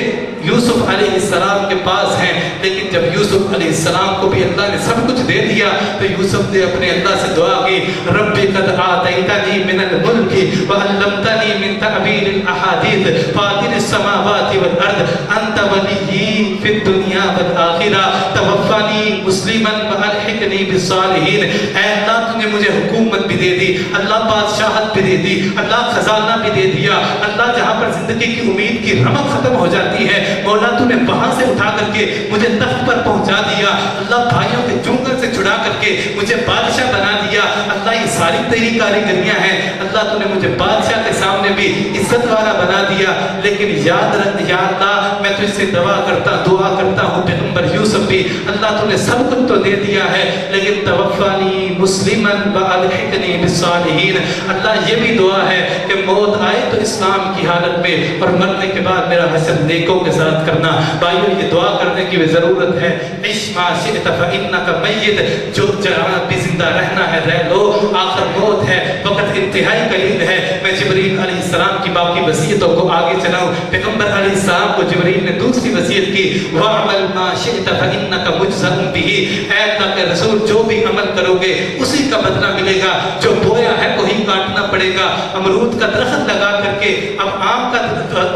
یوسف علیہ السلام کے پاس ہیں. لیکن جب یوسف علیہ السلام کو بھی اللہ نے سب کچھ دے دیا تو یوسف نے اپنے اللہ سے دعا کی, رب قد آتیتنی من الملک وعلمتنی من تعبیر الاحادیث فاطر السماوات والارض انت ولی فی الدنیا والآخرہ توفنی مسلما والحقنی بالصالحین. اے اللہ تو نے مجھے حکومت بھی دے دی, اللہ بادشاہت بھی دے دی, اللہ خزانہ بھی دے دیا, اللہ جہاں پر زندگی کی امید کی رمق ختم ہو جاتی ہے مولا تو نے وہاں سے اٹھا کر کے مجھے تخت پر پہنچا دیا, اللہ بھائیوں کے چنگل سے چھڑا کر کے مجھے بادشاہ بنا دیا. اللہ یہ ساری تیری کاریگریاں ہیں, اللہ تو نے مجھے بادشاہ کے سامنے بھی عزت والا بنا دیا. لیکن یاد رکھ یا اللہ میں تجھ سے دعا کرتا ہوں پیغمبر یوسف بھی, اللہ تو نے سب کچھ تو دے دیا ہے, لیکن توفانی مسلما والحقنی بالصالحین. اللہ یہ بھی دعا ہے کہ موت آئے تو اسلام کی حالت میں, اور مرنے کے بعد میرا حشر نیکوں کے ساتھ کرنا. بھائیو یہ دعا کرنے کی بھی ضرورت ہے. عش ما شئت فإنک میت, جو جہاں بھی زندہ رہنا ہے رہ لو, آخر موت ہے, وقت انتہائی قریب ہے. میں جبریل علیہ السلام کی باقی وصیتوں کو آگے چلاؤں. پیغمبر علیہ السلام کو جبریل نے دوسری وصیت کی, وَعْمَلْ مَا شِئْتَ فَإِنَّكَ مُجْزَرٌ بِهِ. اے اللہ کے رسول جو بھی عمل کرو گے اسی کا بدلہ ملے گا, جو بویا ہے وہی کاٹنا پڑے گا. امرود کا درخت لگا کر کے اب آم کا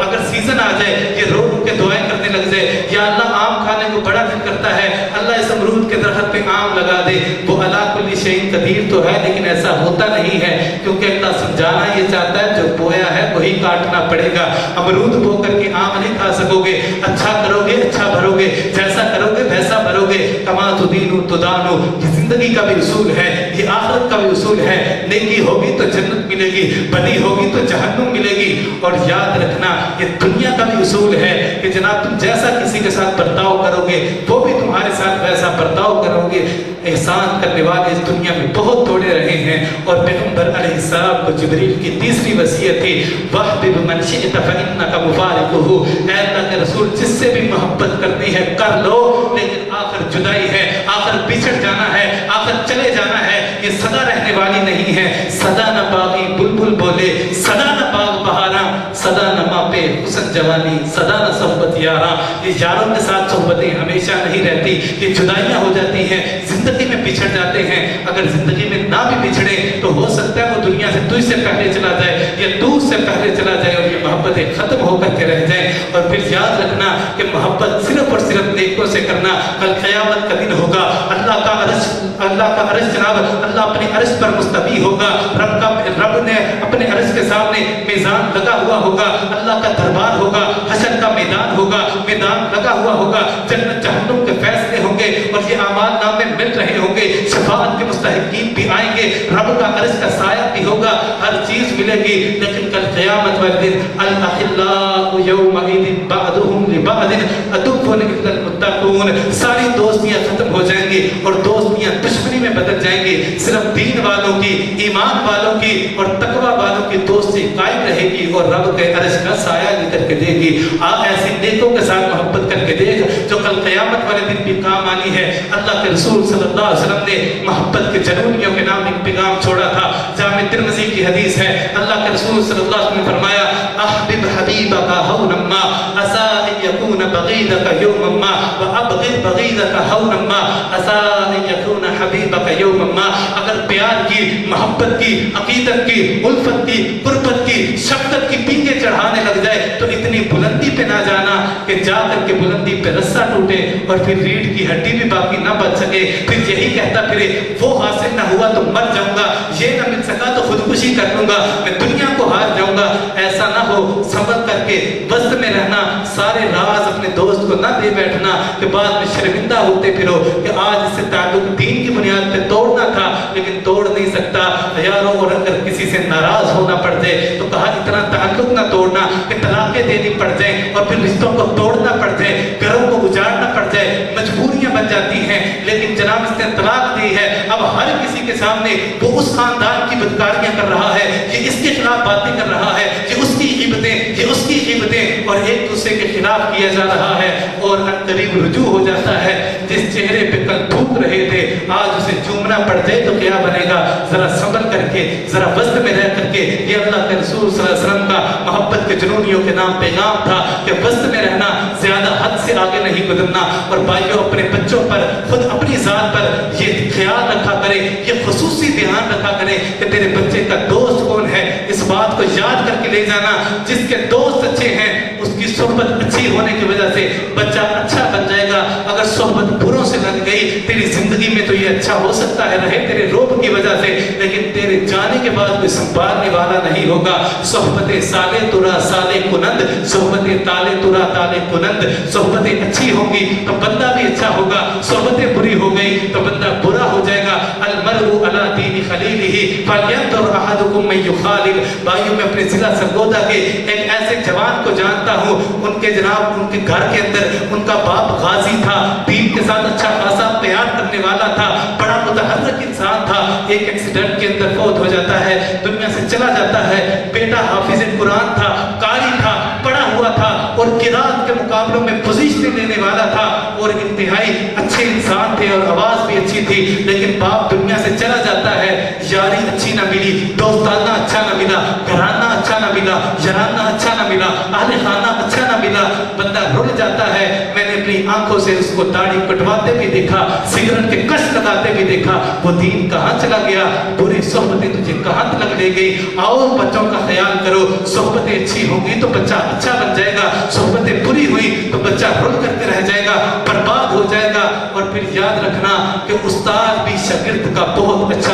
اگر سیزن آ جائے یہ رو کے دعائیں کرنے لگ جائے, یا اللہ آم کھانے کو بڑا دل کرتا ہے, اللہ اس امرود کے درخت پہ آم لگا دے. وہ علی کل शैइन कदीर तो है, लेकिन ऐसा होता नहीं है, क्योंकि अल्लाह समझाना ये चाहता है जो बोया है वही काटना पड़ेगा। अमरूद बो करके आम नहीं खा सकोगे, अच्छा करोगे अच्छा भरोगे, जैसा करोगे वैसा भरोगे। कमा तुदीनु तुदानु, ये जिंदगी का भी उसूल है, ये आखिरत का भी उसूल है। नेकी होगी तो जन्नत मिलेगी, बदी होगी तो जहन्नुम मिलेगी। और याद रखना ये दुनिया का भी उसूल है कि जनाब तुम जैसा किसी के साथ बर्ताव करोगे वो भी तुम्हारे साथ वैसा बर्ताव करोगे। एहसान करने वाले इस दुनिया में बहुत थोड़े रहे हैं। और पैगंबर अलैहिस्सलाम को जिब्रील की तीसरी वसीयत थी, वहबिब मन शि'त फइन्नका मुफारिकुहु, ऐ अल्लाह के रसूल जिससे भी मोहब्बत करनी है कर लो, लेकिन आखिर जुदाई है, आखिर बिछड़ जाना है, आखिर चले जाना है, ये सदा रहने वाली नहीं है। सदा न बागी बुलबुल बोले, सदा न बाग बहारा, सदा न मापे हुस्न जवानी, सदा न सोहबत यारा। ये यारों के साथ सोहबतें हमेशा नहीं रहती, ये जुदाइयां हो जाती हैं, जिंदगी में बिछड़ जाते हैं। अगर जिंदगी में ना भी बिछड़े तो हो सकता है वो दुनिया से तुझ से पहले चला जाए या तू से पहले चला जाए और ये मोहब्बतें खत्म होकर के रह जाए। और फिर याद रखना कि मोहब्बत सिर्फ और सिर्फ नेकों से करना। कल क़यामत का दिन होगा, अल्लाह का अर्श जनाब, अल्लाह अपने अर्श पर मुस्तवी होगा, रब ने अपने अर्श के सामने मीज़ान लगा हुआ होगा, अल्लाह का दरबार होगा, हशर का मैदान होगा, मैदान लगा हुआ होगा, जन्नत जहन्नुम के फैसले होंगे और ये आमाल नामे मिल रहे होंगे, शफाअत के मुस्तहिकीन भी आएंगे, रब का अर्श का साया भी होगा, हर चीज मिलेगी। लेकिन कल क़यामत वाले दिन अल अखिल्लाउ यौमइदिन बअदुहुम लिबअदिन अदुव्वुन इल्लल मुत्तक़ून, सारी दोस्तियां खत्म हो जाएंगी और दोस्तियां दुश्मनी में बदल जाएंगी। सिर्फ दीन वालों की, ईमान वालों की और तकवा वालों की दोस्ती कायम रहेगी और रब के अर्श का साया लेकर के देगी। आप ऐसे नेकों के साथ मोहब्बत करके देख जो कल क़यामत वाले दिन भी काम आनी है। अल्लाह के रसूल सल्लल्लाहु अलैहि वसल्लम ने मोहब्बत के जनूनियों के नाम एक पैगाम छोड़ा था। जामे तिर्मिज़ी की हदीस है, अल्लाह के रसूल सल्लल्लाहु अलैहि वसल्लम ने फरमाया, अहबिब हबीबका हौनमा असा अन यकून बगीदका यौमम्मा व अबगिद बगीदका हौनमा असा अन यकून हबीबका यौमम्मा। अगर प्यार की, मोहब्बत की, अकीदत की, उल्फत की, कुर्बत की, शफ़क़त की पींगे चढ़ाने लग जाए तो इतनी बुलंदी पे ना जाना कि जाकर के बुलंदी पे रस्सा टूटे और फिर रीढ़ की हड्डी भी बाकी ना बच सके, फिर यही कहता फिरे वो हासिल ना हुआ तो मर जाऊंगा, ये ना मिल सका तो खुदकुशी कर लूंगा, मैं दुनिया को हार जाऊंगा। ऐसा ना हो, संभल करके वस्त में रहना, सारे राज अपने दोस्त को ना दे बैठना कि बाद में शर्मिंदा होते फिरो कि आज इससे ताल्लुक दीन की बुनियाद पे तोड़ना था लेकिन तोड़ नहीं सकता। यारों, और अगर किसी से नाराज होना पड़ जाए तो कहा इतना ताल्लुक ना तोड़ना कि तलाक़ें देनी पड़ जाए और फिर रिश्तों को तोड़ना पड़ जाए, घरों को उजाड़ना पड़ जाए, मजबूरियां बन जाती हैं। लेकिन जनाब इसने तलाक दी है, अब हर किसी के सामने वो उस खानदान की बदकारियां कर रहा है, ये इसके खिलाफ बातें कर रहा है, ये उसकी गिबतें, ये उसकी गिबतें, और एक दूसरे के खिलाफ किया जा रहा है। और करीब रुजू हो जाता है, जिस चेहरे पे कल थूक रहे थे आज उसे चूमना पड़ जाए तो क्या बनेगा। जरा संभल करके, जरा वस्त में रह करके, ये अल्लाह के रसूल सल्लल्लाहु अलैहि वसल्लम का मोहब्बत के जुनूनियों के नाम पैगाम था कि वस्त में रहना, ज्यादा हद से आगे नहीं गुजरना। और भाइयों, अपने बच्चों पर, खुद अपनी जात पर ये ख्याल रखा करें, ये खुसूसी ध्यान रखा करें कि तेरे बच्चे का दोस्त कौन है। इस बात को याद करके ले जाना, जिसके दोस्त अच्छे हैं उसकी सोहबत अच्छी होने की वजह से बच्चा अच्छा बन जाएगा। अगर सोहबत बुरों से लग गई तेरी जिंदगी में तो ये अच्छा हो सकता है रहे तेरे रोब की वजह से, लेकिन तेरे जाने के बाद कोई संभालने वाला नहीं होगा। सोहबतें साले तुरा साले कुनंद, सोहबतें ताले तुरा ताले कुनंद। सोहबतें अच्छी होंगी तो बंदा भी अच्छा होगा, सोहबतें बुरी हो गई तो बंदा बुरा हो जाएगा। अलमरउ अला दीनी खलीलिही फलयंजुर अहदुकुम मन युखालिल। भाइयों, मैं अपने जिला सरगोदा के एक ऐसे जवान को जानता हूँ, उनके जनाब उनके घर के अंदर उनका बाप गाजी था, दीन के साथ अच्छा खासा प्यार करने वाला था, बड़ा मुतहर्रिक इंसान था। एक एक्सीडेंट के अंदर फौत हो जाता है, दुनिया से चला जाता है। बेटा हाफिज कुरान था, कारी था, पढ़ा हुआ था और किरात के मुकाबलों में पोजीशन लेने वाला था और इंतहाई अच्छे इंसान थे और आवाज भी अच्छी थी। लेकिन बाप दुनिया से चला जाता है, यारी अच्छी ना मिली, दोस्ताना अच्छा ना मिला, घराना अच्छा ना मिला, याराना अच्छा ना मिला, अहले खाना अच्छा ना मिला, बंदा रुल जाता है। मैंने अपनी आंखों से उसको दाढ़ी कटवाते भी देखा, सिगरेट के कश लगाते भी देखा। वो दीन कहाँ चला गया, बुरी सोहबतें तुझे कहाँ तक ले गई। आओ बच्चों का ख्याल करो, सोहबतें अच्छी होंगी तो बच्चा अच्छा बन जाएगा, सोहबतें बुरी हुई तो बच्चा रुल करके रह जाएगा, बर्बाद हो जाएगा। और फिर याद रखना कि उस्ताद भी शागिर्द का बहुत अच्छा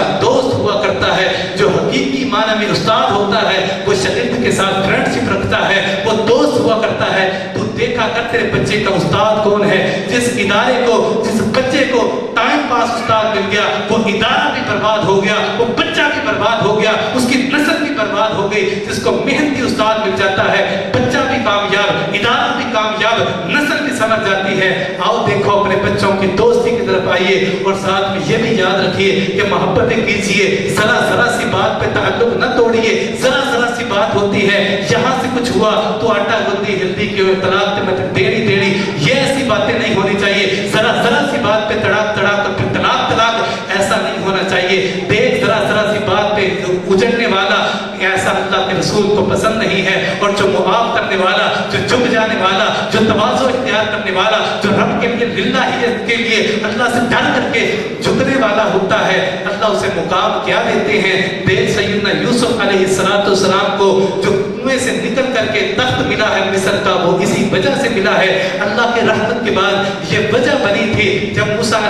بچے کا استاد کون ہے. جس ادارے کو, جس بچے کو ٹائم پاس استاد مل گیا, وہ ادارہ بھی برباد ہو گیا, وہ بچہ بھی برباد ہو گیا, اس کی نسل بھی برباد ہو گئی. جس کو محنتی استاد مل جاتا ہے, بچہ بھی کامیاب, ادارہ بھی کامیاب, نسل بھی سمجھ جاتی ہے. آؤ دیکھو اپنے بچوں کی دوستی کی طرف آئیے, اور ساتھ میں یہ بھی یاد رکھیے کہ محبتیں کیجیے, ذرا ذرا سی بات پہ تعلق نہ توڑیے. ذرا ذرا سی بات ہوتی ہے, یہاں سے کچھ ہوا تو آٹا گندی ہلدی کیوں, طلاق میں دیڑی دیڑی, یہ ایسی باتیں نہیں ہونی چاہیے. ذرا ذرا سی بات پہ تڑاک تڑاک اور پھر طلاق طلاق, ایسا نہیں ہونا چاہیے. دیکھ ذرا ذرا سی بات پہ اجڑنے والا, ایسا اللہ کے رسول کو پسند نہیں ہے. اور جو معاف کرنے والا, جو جھک جانے والا, جو تواضع اختیار کرنے والا, جو رب کے لیے للہیت کے لیے اللہ سے ڈر کر کے جھکنے والا ہوتا ہے, اللہ اسے مقام کیا دیتے ہیں. دیکھ سیدنا یوسف علیہ السلام کو جو کنویں سے نکل کر کے تخت ملا ہے مصر کا, وہ اسی وجہ سے ملا ہے. اللہ کے رحمت کے بعد یہ وجہ بنی تھی, جب موسیٰ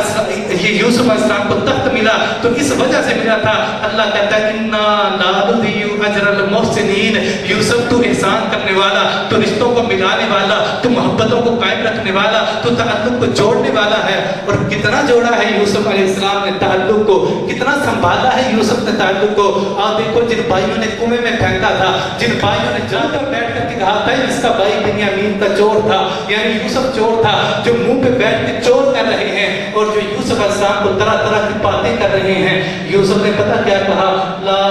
یہ یوسف علیہ السلام کو تخت ملا تو اس وجہ سے ملا تھا. اللہ کہتا ہے اِنَّا لَا نُضِيعُ أَجْرَ الْمُحْسِنِينَ, یوسف تو احسان کرنے والا, تو رشتوں کو ملانے والا, تو محبتوں کو قائم رکھنے والا, تو تعلق کو جوڑنے والا ہے. اور کتنا جوڑا ہے یوسف علیہ السلام نے تعلق کو, کتنا سنبھالا ہے یوسف نے تعلق کو. آپ دیکھو جن بھائیوں نے کنویں میں پھینکا تھا, جن بھائیوں نے جا کر بیٹھ کر کے کہا تھا اس کا بھائی بنیامین کا چور تھا, یعنی یوسف چور تھا, جو منہ پہ بیٹھ کے چور کر رہے ہیں, اور جو یوسف علیہ السلام کو طرح طرح کی باتیں کر رہے ہیں. یوسف نے پتہ کیا کہا, لا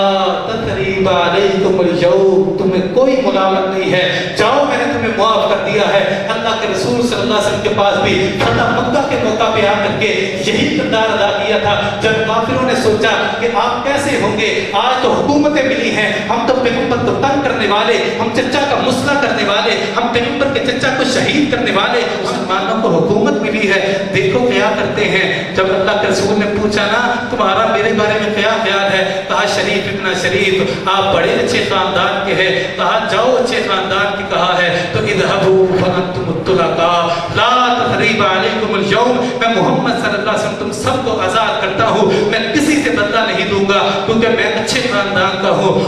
تثریب علیکم اليوم, تمہیں کوئی ملامت نہیں ہے, جاؤ میں نے تمہیں معاف کر دیا ہے. اللہ کے رسول صلی اللہ علیہ وسلم کے پاس بھی فتح مکہ کے موقع پہ آ کر کے یہی کردار ادا کیا تھا. جب کافروں نے سوچا کہ آپ کیسے ہوں گے, آج تو حکومتیں ملی ہیں, ہم تو پیغمبر کو تنگ کرنے والے, ہم چچا کا مسئلہ کرنے والے, ہم پیغمبر کے چچا کو شہید کرنے والے, مسلمانوں کو حکومت ملی ہے, دیکھو کیا کرتے ہیں. جب اللہ کے رسول نے پوچھا نا تمہارا میرے بارے میں کیا خیال ہے, کہا شریف ابن شریف, آپ بڑے اچھے خاندان کے ہیں, کہا جاؤ اچھے خاندان کی کہا ہے تو اذهبوا فانتم الطلقاء لا تثریب علیکم اليوم, میں محمد صلی اللہ علیہ وسلم تم سب کو آزاد کرتا ہوں, میں کسی سے بدلہ نہیں دوں گا کیونکہ میں اچھے خاندان کا ہوں.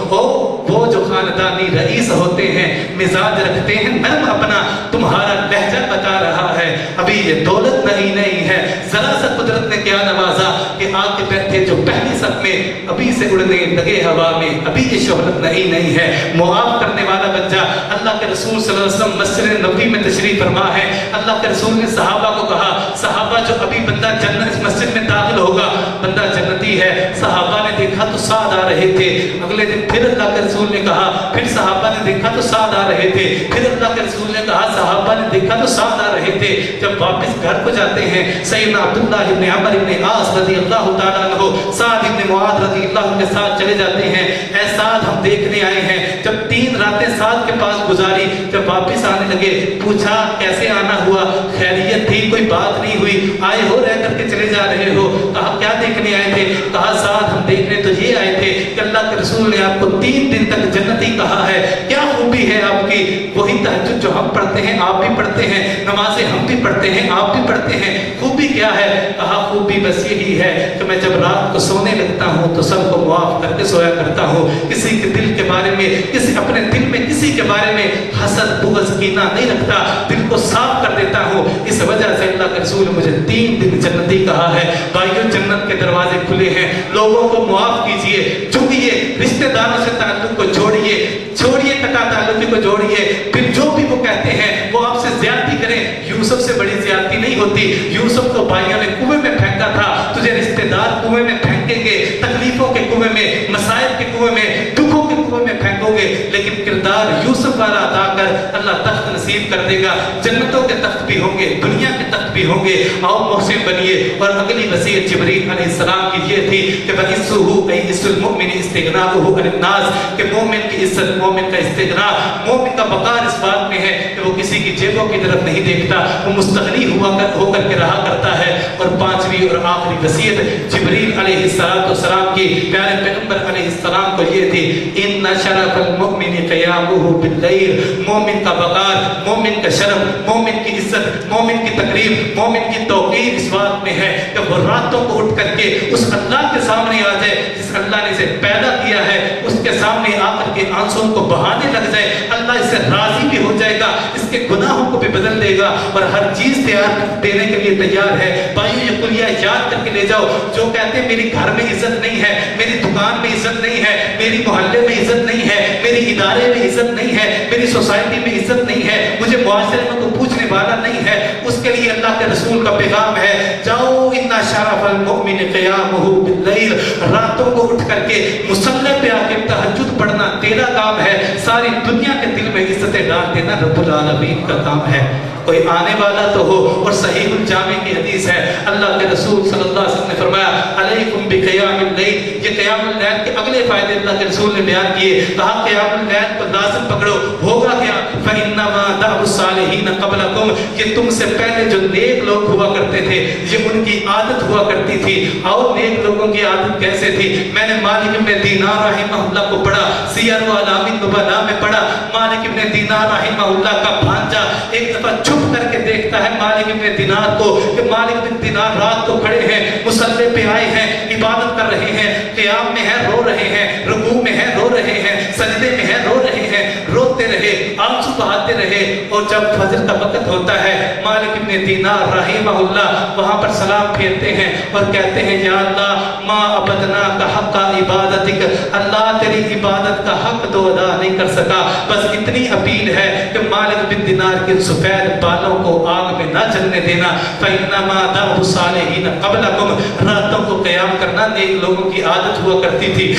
وہ جو خاندانی رئیس ہوتے ہیں, مزاج رکھتے ہیں نرم اپنا, تمہارا لہجہ بتا رہا ہے ابھی یہ دولت نہیں ہے, ذرا سا قدرت نے کیا نوازا کہ آ کے بیٹھے جو پہلی صف میں ابھی سے اڑنے لگے ہوا میں, ابھی یہ شہرت نہیں ہے, معاف کرنے والا بن جا. اللہ کے رسول صلی اللہ علیہ وسلم مسجد نبوی میں تشریف فرما ہے. اللہ کے رسول نے صحابہ کو کہا, صحابہ جو ابھی بندہ جنت اس مسجد میں داخل ہوگا بندہ جنتی ہے. صحابہ نے دیکھا تو ساتھ آ رہے تھے. اگلے دن پھر اللہ کے رسول نے کہا, پھر صحابہ نے دیکھا تو ساتھ آ رہے تھے. پھر اللہ کے رسول نے کہا, صحابہ نے دیکھا تو ساتھ آ رہے تھے. جب واپس گھر کو جاتے ہیں, سیدنا عبداللہ ابن عمر ابن عاص رضی اللہ تعالیٰ عنہ سعد ابن معاذ رضی اللہ عنہ کے ساتھ چلے جاتے ہیں. اے سعد ہم دیکھنے آئے ہیں. جب 3 راتیں سعد کے پاس گزاری, جب واپس آنے لگے پوچھا کیسے آنا ہوا, خیریت تھی, کوئی بات نہیں ہوئی, آئے ہو رہ کر کے چلے جا رہے ہو. کہا کیا دیکھنے آئے تھے, کہا سعد ہم دیکھنے تو یہ آئے تھے کہ اللہ کے رسول نے آپ کو 3 دن تک جنتی کہا ہے, کیا خوبی ہے آپ کی, وہی تہجد جو ہم پڑھتے ہیں آپ بھی پڑھتے ہیں, نمازیں ہم بھی پڑھتے ہیں آپ بھی پڑھتے ہیں, خوبی کیا ہے. کہا خوبی بس یہی ہے کہ میں جب رات کو سونے لگتا ہوں تو سب کو معاف کر کے سویا کرتا ہوں, کسی کے دل کے بارے میں, کسی اپنے دل میں کسی کے بارے میں حسد بغض کینہ نہیں رکھتا, دل کو صاف کر دیتا ہوں. اس وجہ سے اللہ کے رسول نے مجھے 3 دن جنتی کہا ہے. بھائیوں جنت کے دروازے کھلے ہیں, لوگوں کو معاف کیجئے, جھکیے, رشتہ داروں سے تعلق کو چھوڑیے کٹا تعلق کو جوڑیے. پھر جو بھی وہ کہتے ہیں وہ آپ سے زیادتی کریں, یوسف سے بڑی زیادتی نہیں ہوتی. یوسف کو بھائیوں نے کنویں میں پھینکا تھا, تجھے رشتہ دار کنویں میں پھینکیں گے, تکلیفوں کے کنویں میں, مسائل کے کنویں میں, دکھوں کے کنویں میں پھینکو گے, لیکن کردار یوسف والا ادا کر اللہ تخت نصیب کر دے گا. جنتوں کے تخت بھی ہوں گے, دنیا کے تخت بھی ہوں گے. آؤ محسن بنیے. اور اگلی وصیت جبریل علیہ السلام کی یہ تھی کہ وَإِسُّهُ أَيْ إِسُّ الْمُؤْمِنِ اسْتِغْنَاءُهُ عَنِ النَّاسِ, کہ مومن کی عزت, مومن کا استغنا, مومن کا وقار اس بات میں ہے کہ وہ کسی کی جیبوں کی طرف نہیں دیکھتا, وہ مستغنی ہو کر کے رہا کرتا ہے. اور 5ویں اور آخری وصیت جبریل علیہ السلام کی پیارے پیغمبر علیہ السلام کو یہ تھی, ان شرف المؤمن قیامہ باللیل, مومن کا وقار, مومن کا شرف, مومن کی عزت, مومن کی تقریب, مومن کی توقیر اس بات میں ہے کہ وہ راتوں کو اٹھ کر کے اس اللہ کے سامنے آ جائے جس اللہ نے اسے پیدا کیا ہے, اس کے سامنے آ کر کے آنسوں کو بہانے لگ جائے. اللہ اس سے راضی بھی ہو جائے گا, اس کے گناہوں کو بھی بدل دے گا اور ہر چیز تیار دینے کے لیے تیار ہے۔ بھائیو یہ کلیہ یاد کر کے لے جاؤ، جو کہتے ہیں میری گھر میں عزت نہیں ہے، میری دکان میں عزت نہیں ہے، میری محلے میں عزت نہیں ہے، میری ادارے میں عزت نہیں ہے، میری سوسائٹی میں عزت نہیں ہے، مجھے معاشرے میں کوئی پوچھنے والا نہیں ہے، اس کے لیے اللہ کے رسول کا پیغام ہے، جاؤ ان شرف المؤمن قیامہ باللیل، راتوں کو اٹھ کر کے مصلی پہ آ کے تہجد پڑھنا تیرا کام ہے، ساری دنیا کے دل میں عزتیں ڈال دینا رب العالمین کا کام ہے۔ کوئی آنے والا تو ہو۔ اور صحیح الجامع کی حدیث ہے، اللہ کے رسول صلی اللہ علیہ وسلم نے فرمایا علیکم بقیام اللیل، یہ قیام اللیل کے اگلے فائدے اللہ کے رسول نے بیان کیے، کہا قیام اللیل کو لازم پکڑو، ہوگا کیا؟ فإنما دأب الصالحین قبلکم، یہ تم سے پہلے جو نیک لوگ ہوا کرتے تھے یہ ان کی عادت ہوا کرتی تھی۔ اور نیک لوگوں کی عادت کیسے تھی؟ میں نے مالک بن دینار رحمہ اللہ کو پڑھا، سیر اعلام النبلاء میں پڑھا، مالک بن دینار رحمہ اللہ کا بھانجا ایک دفعہ چھپ کر کے دیکھتا ہے مالک بن دینار کو کہ مالک بن دینار رات کو کھڑے ہیں، مصلی پہ آئے ہیں، عبادت کر رہے ہیں، قیام میں ہیں رو رہے ہیں، رکوع میں ہیں رو رہے ہیں، سجدے میں ہیں رو رہے ہیں، روتے رہے، آنسو بہاتے رہے۔ اور جب فجر کا وقت ہوتا ہے مالک بن دینار رحمہ اللہ وہاں پر سلام پھیرتے ہیں اور کہتے ہیں یا اللہ ما عبدنا کا حق عبادتک، اللہ تیری عبادت کا حق تو ادا نہیں کر سکا، بس اتنی اپیل ہے کہ مالک بن دینار کے سفید بالوں کو آگ میں نہ جلنے دینا۔ فإنما دأب الصالحین قبلکم، راتوں کو قیام کرنا نیک لوگوں کی عادت ہوا کرتی تھی۔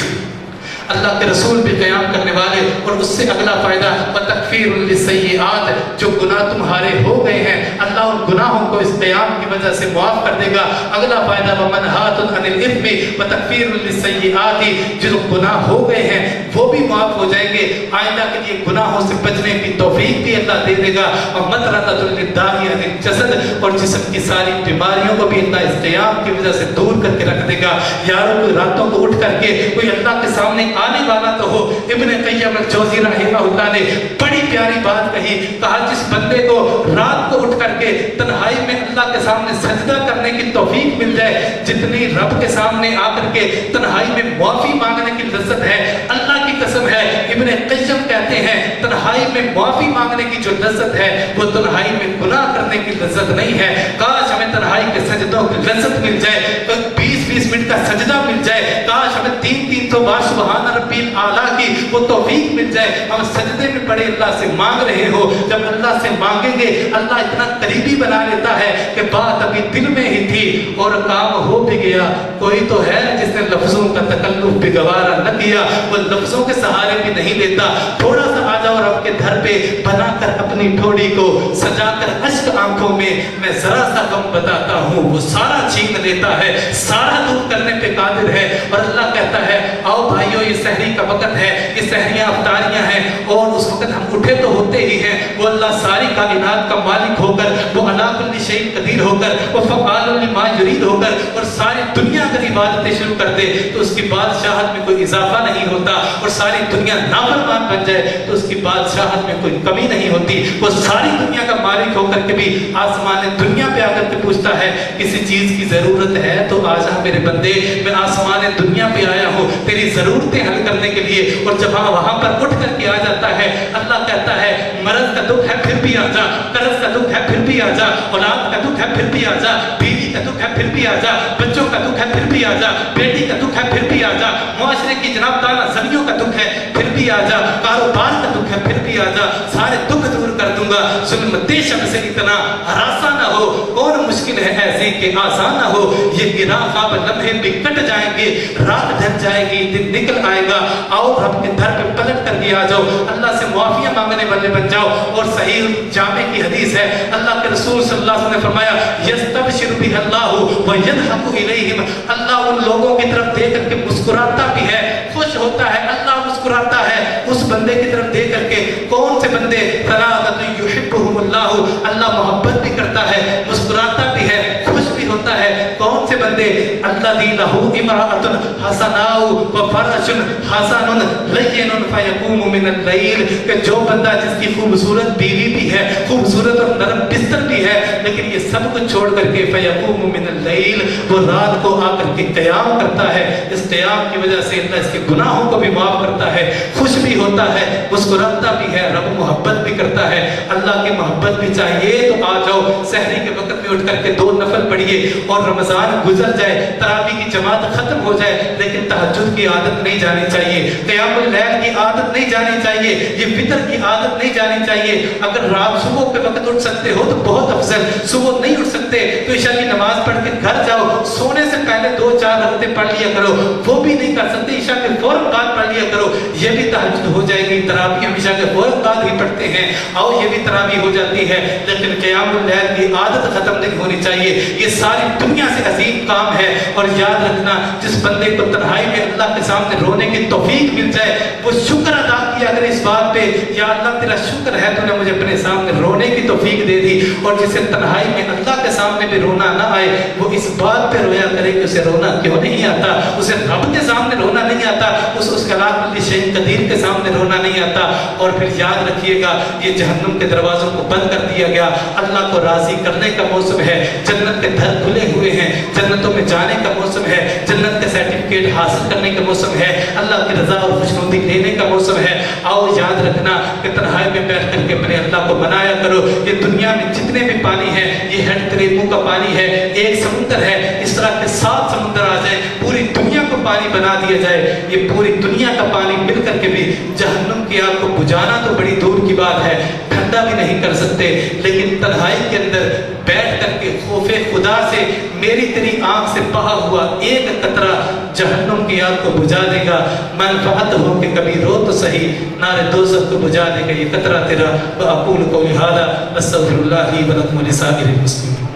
اللہ کے رسول بھی قیام کرنے والے، اور اس سے اگلا فائدہ وتکفیر للسیئات، جو گناہ تمہارے ہو گئے ہیں اللہ ان گناہوں کو اس قیام کی وجہ سے معاف کر دے گا۔ اگلا فائدہ ومنہات عن الاثم وتکفیر للسیئات، جو گناہ ہو گئے ہیں وہ بھی معاف ہو جائیں گے، آئندہ کے لیے گناہوں سے بچنے کی توفیق بھی اللہ دے دے گا۔ ومطردۃ للداء عن الجسد، اور جسم کی ساری بیماریوں کو بھی اللہ اس قیام کی وجہ سے دور کر کے رکھ دے گا۔ یاروں کوئی راتوں کو اٹھ کر کے کوئی اللہ کے سامنے آنے والا تو ہو۔ ابن قیم الجوزی رحمہ اللہ نے بڑی پیاری بات کہی، کہا جس بندے کو رات کو اٹھ کر کے تنہائی میں اللہ کے سامنے سجدہ کرنے کی توفیق مل جائے، جتنی رب کے سامنے آ کر کے تنہائی میں معافی مانگنے کی لذت ہے، اللہ کی قسم ہے ابن قیم کہتے ہیں تنہائی میں معافی مانگنے کی جو لذت ہے وہ تنہائی میں گناہ کرنے کی لذت نہیں ہے۔ کاش ہمیں تنہائی کے سجدوں کی لذت مل جائے، 20-20 منٹ کا سجدہ مل جائے، کاش ہمیں 300 بار سبحان ربی اعلیٰ کی وہ توفیق مل جائے، ہم سجدے میں پڑے اللہ سے مانگ رہے ہو۔ جب اللہ سے مانگیں گے اللہ اتنا قریبی بنا لیتا ہے کہ بات ابھی دل میں ہی تھی اور کام ہو بھی گیا۔ کوئی تو ہے جس نے لفظوں کا تکلف بھی گوارا نہ کیا، وہ لفظوں کے سہارے بھی نہیں لیتا۔ تھوڑا سا آ جاؤ رب کے گھر پہ، بنا کر اپنی ٹھوڑی کو، سجا کر اشک آنکھوں میں، میں ذرا سا غم بتاتا ہوں، وہ سارا چھین لیتا ہے، سارا دور کرنے پہ قادر ہے۔ اور اللہ کہتا ہے آؤ بھائیو یہ سحری کا وقت ہے، یہ سحریاں افطاریاں ہیں، اور اس وقت ہم اٹھے تو ہوتے ہی ہیں، وہ اللہ ساری کائنات کا مالک ہو کر، وہ علی کل شیء قدیر ہو کر، وہ فعال لما یرید ہو کر، اور ساری دنیا اگر عبادتیں شروع کر دے تو اس کی بادشاہت میں کوئی اضافہ نہیں ہوتا، اور ساری دنیا نافرمان بن جائے تو اس کی بادشاہت میں کوئی کمی نہیں ہوتی۔ وہ ساری دنیا کا مالک ہو کر کے بھی آسمان دنیا پہ آ کر کے پوچھتا ہے کسی چیز کی ضرورت ہے تو آ جا میرے بندے، میں آسمان دنیا پہ آیا ہوں تیری ضرورتیں حل کرنے کے لیے۔ اور جب وہاں پر اٹھ کر کے آ جاتا ہے اللہ کہتا ہے مرض کا دکھ ہے پھر بھی آ جا، قرض کا دکھ ہے پھر بھی آ جا، اولاد کا دکھ ہے پھر بھی آ جا، بیوی کا دکھ ہے پھر بھی آ جا، بچوں کا دکھ ہے پھر بھی آ جا، بیٹی کا دکھ ہے پھر بھی آ جا، معاشرے کی جناب دانا زنیوں کا دکھ ہے پھر بھی آ جا، کاروبار کا دکھ ہے پھر بھی آ جا، سارے دکھ دور کر دوں گا۔ ظلم دیشم سے اتنا ہراساں نہ ہو، کون مشکل ہے ایسی کہ آسان نہ ہو، یہ گراں خواب لمحے بھی کٹ جائیں گے، رات ڈھل جائے گی دن نکل آئے گا۔ آؤ رب کے در پہ پلٹ کر کے آ جاؤ، اللہ سے معافیاں مانگنے والے بن جاؤ۔ اور صحیح جامع کی حدیث ہے، اللہ کے رسول صلی اللہ علیہ وسلم نے فرمایا یستبشر بہ اللہ ویضحک الیہم، اللہ ان لوگوں کی طرف دیکھ کر کے مسکراتا بھی ہے، خوش ہوتا ہے، اللہ مسکراتا ہے اس بندے کی طرف دیکھ کر کے۔ کون سے بندے؟ ثلاثۃ یحبہم اللہ، اللہ محبت بھی کرتا ہے، مسکراتا بھی ہے، خوش بھی ہوتا ہے۔ کون سے بندے؟ الذین الذی لہ امرأۃ حسناء وفرش حسن لین فیقوم من اللیل، کہ جو بندہ جس کی خوبصورت بیوی بھی ہے، خوبصورت اور نرم بستر بھی ہے، لیکن یہ سب کچھ چھوڑ کر کے فیقوم من اللیل، وہ رات کو آ کر کے قیام کرتا ہے، اس قیام کی وجہ سے اللہ اس کے گناہوں کو بھی معاف کرتا ہے، خوش بھی ہوتا ہے، مسکراتا بھی ہے، رب محبت بھی کرتا ہے۔ اللہ کی محبت بھی چاہیے تو آ جاؤ، سحری کے وقت میں اٹھ کر کے 2 نفل پڑھیے، اور رمضان گزر جائے، تراویح کی جماعت ختم ہو جائے، لیکن تہجد کی عادت نہیں جانی چاہیے، قیام اللیل کی عادت نہیں جانی چاہیے، یہ وتر کی عادت نہیں جانی چاہیے۔ اگر رات صبح کے وقت اٹھ سکتے ہو تو بہت افضل، صبح نہیں اٹھ سکتے تو عشاء کی نماز پڑھ کے گھر جاؤ، سونے سے پہلے 2-4 رکعتیں پڑھ لیا کرو، وہ بھی نہیں کر سکتے عشاء کے فوراً بعد پڑھ لیا کرو، یہ بھی تہجد ہو جائے گی۔ تراویح ہم عشاء کے فوراً بعد ہی پڑھتے ہیں، آؤ یہ بھی تراویح ہو جاتی ہے، لیکن قیام اللیل کی عادت ختم نہیں ہونی چاہیے۔ یہ ساری دنیا سے عظیم کام ہے، اور یاد رکھنا جس بندے کو تنہائی میں اللہ کے سامنے رونے کی توفیق مل جائے، وہ شکر ادا کیا کرے اس بات پہ، یا اللہ تیرا شکر ہے تو نے مجھے اپنے سامنے رونے کی توفیق دے دی۔ اور جسے تنہائی میں اللہ کے سامنے بھی رونا نہ آئے، وہ اس بات پہ رویا کرے کہ اسے رونا کیوں نہیں آتا، اسے رب کے سامنے رونا نہیں آتا، اس کلام علی شیخ قدیر کے سامنے رونا نہیں آتا۔ اور پھر یاد رکھیے گا یہ جہنم کے دروازوں کو بند کر دیا گیا، اللہ کو راضی کرنے کا موسم ہے، جنت کے در کھلے ہوئے ہیں، جنتوں میں جانے کا موسم ہے، جنت کے سرٹیفکیٹ حاصل کرنے کا موسم ہے، اللہ کی رضا اور خوشنودی لینے کا موسم ہے۔ آؤ یاد رکھنا کہ تنہائی میں بیٹھ کر کے اپنے اللہ کو منایا کرو۔ یہ دنیا میں جتنے بھی پانی ہیں، یہ ہیڈ تیرے منہ کا پانی ہے، ایک سمندر ہے، اس طرح کے 7 سمندر آ جائیں، پوری دنیا کو پانی بنا دیا جائے، یہ پوری دنیا کا پانی مل کر کے بھی جہنم کی آگ کو بجھانا تو بڑی دور کی بات ہے، ٹھنڈا بھی نہیں کر سکتے، لیکن تنہائی کے اندر بیٹھ کر کے خوف خدا سے میری تیری آنکھ سے بہا ہوا ایک قطرہ جہنم کی آگ کو بجھا دے گا، منفعت ہو کہ کبھی رو تو صحیح، نار دوزخ کو بجھا دے گا یہ قطرہ تیرا۔ وَأَقُولُ قَوْلِي هَذَا أَسْتَغْفِرُ اللَّهَ لِي وَلَكُمْ وَلِسَائِرِ الْمُسْلِمِينَ۔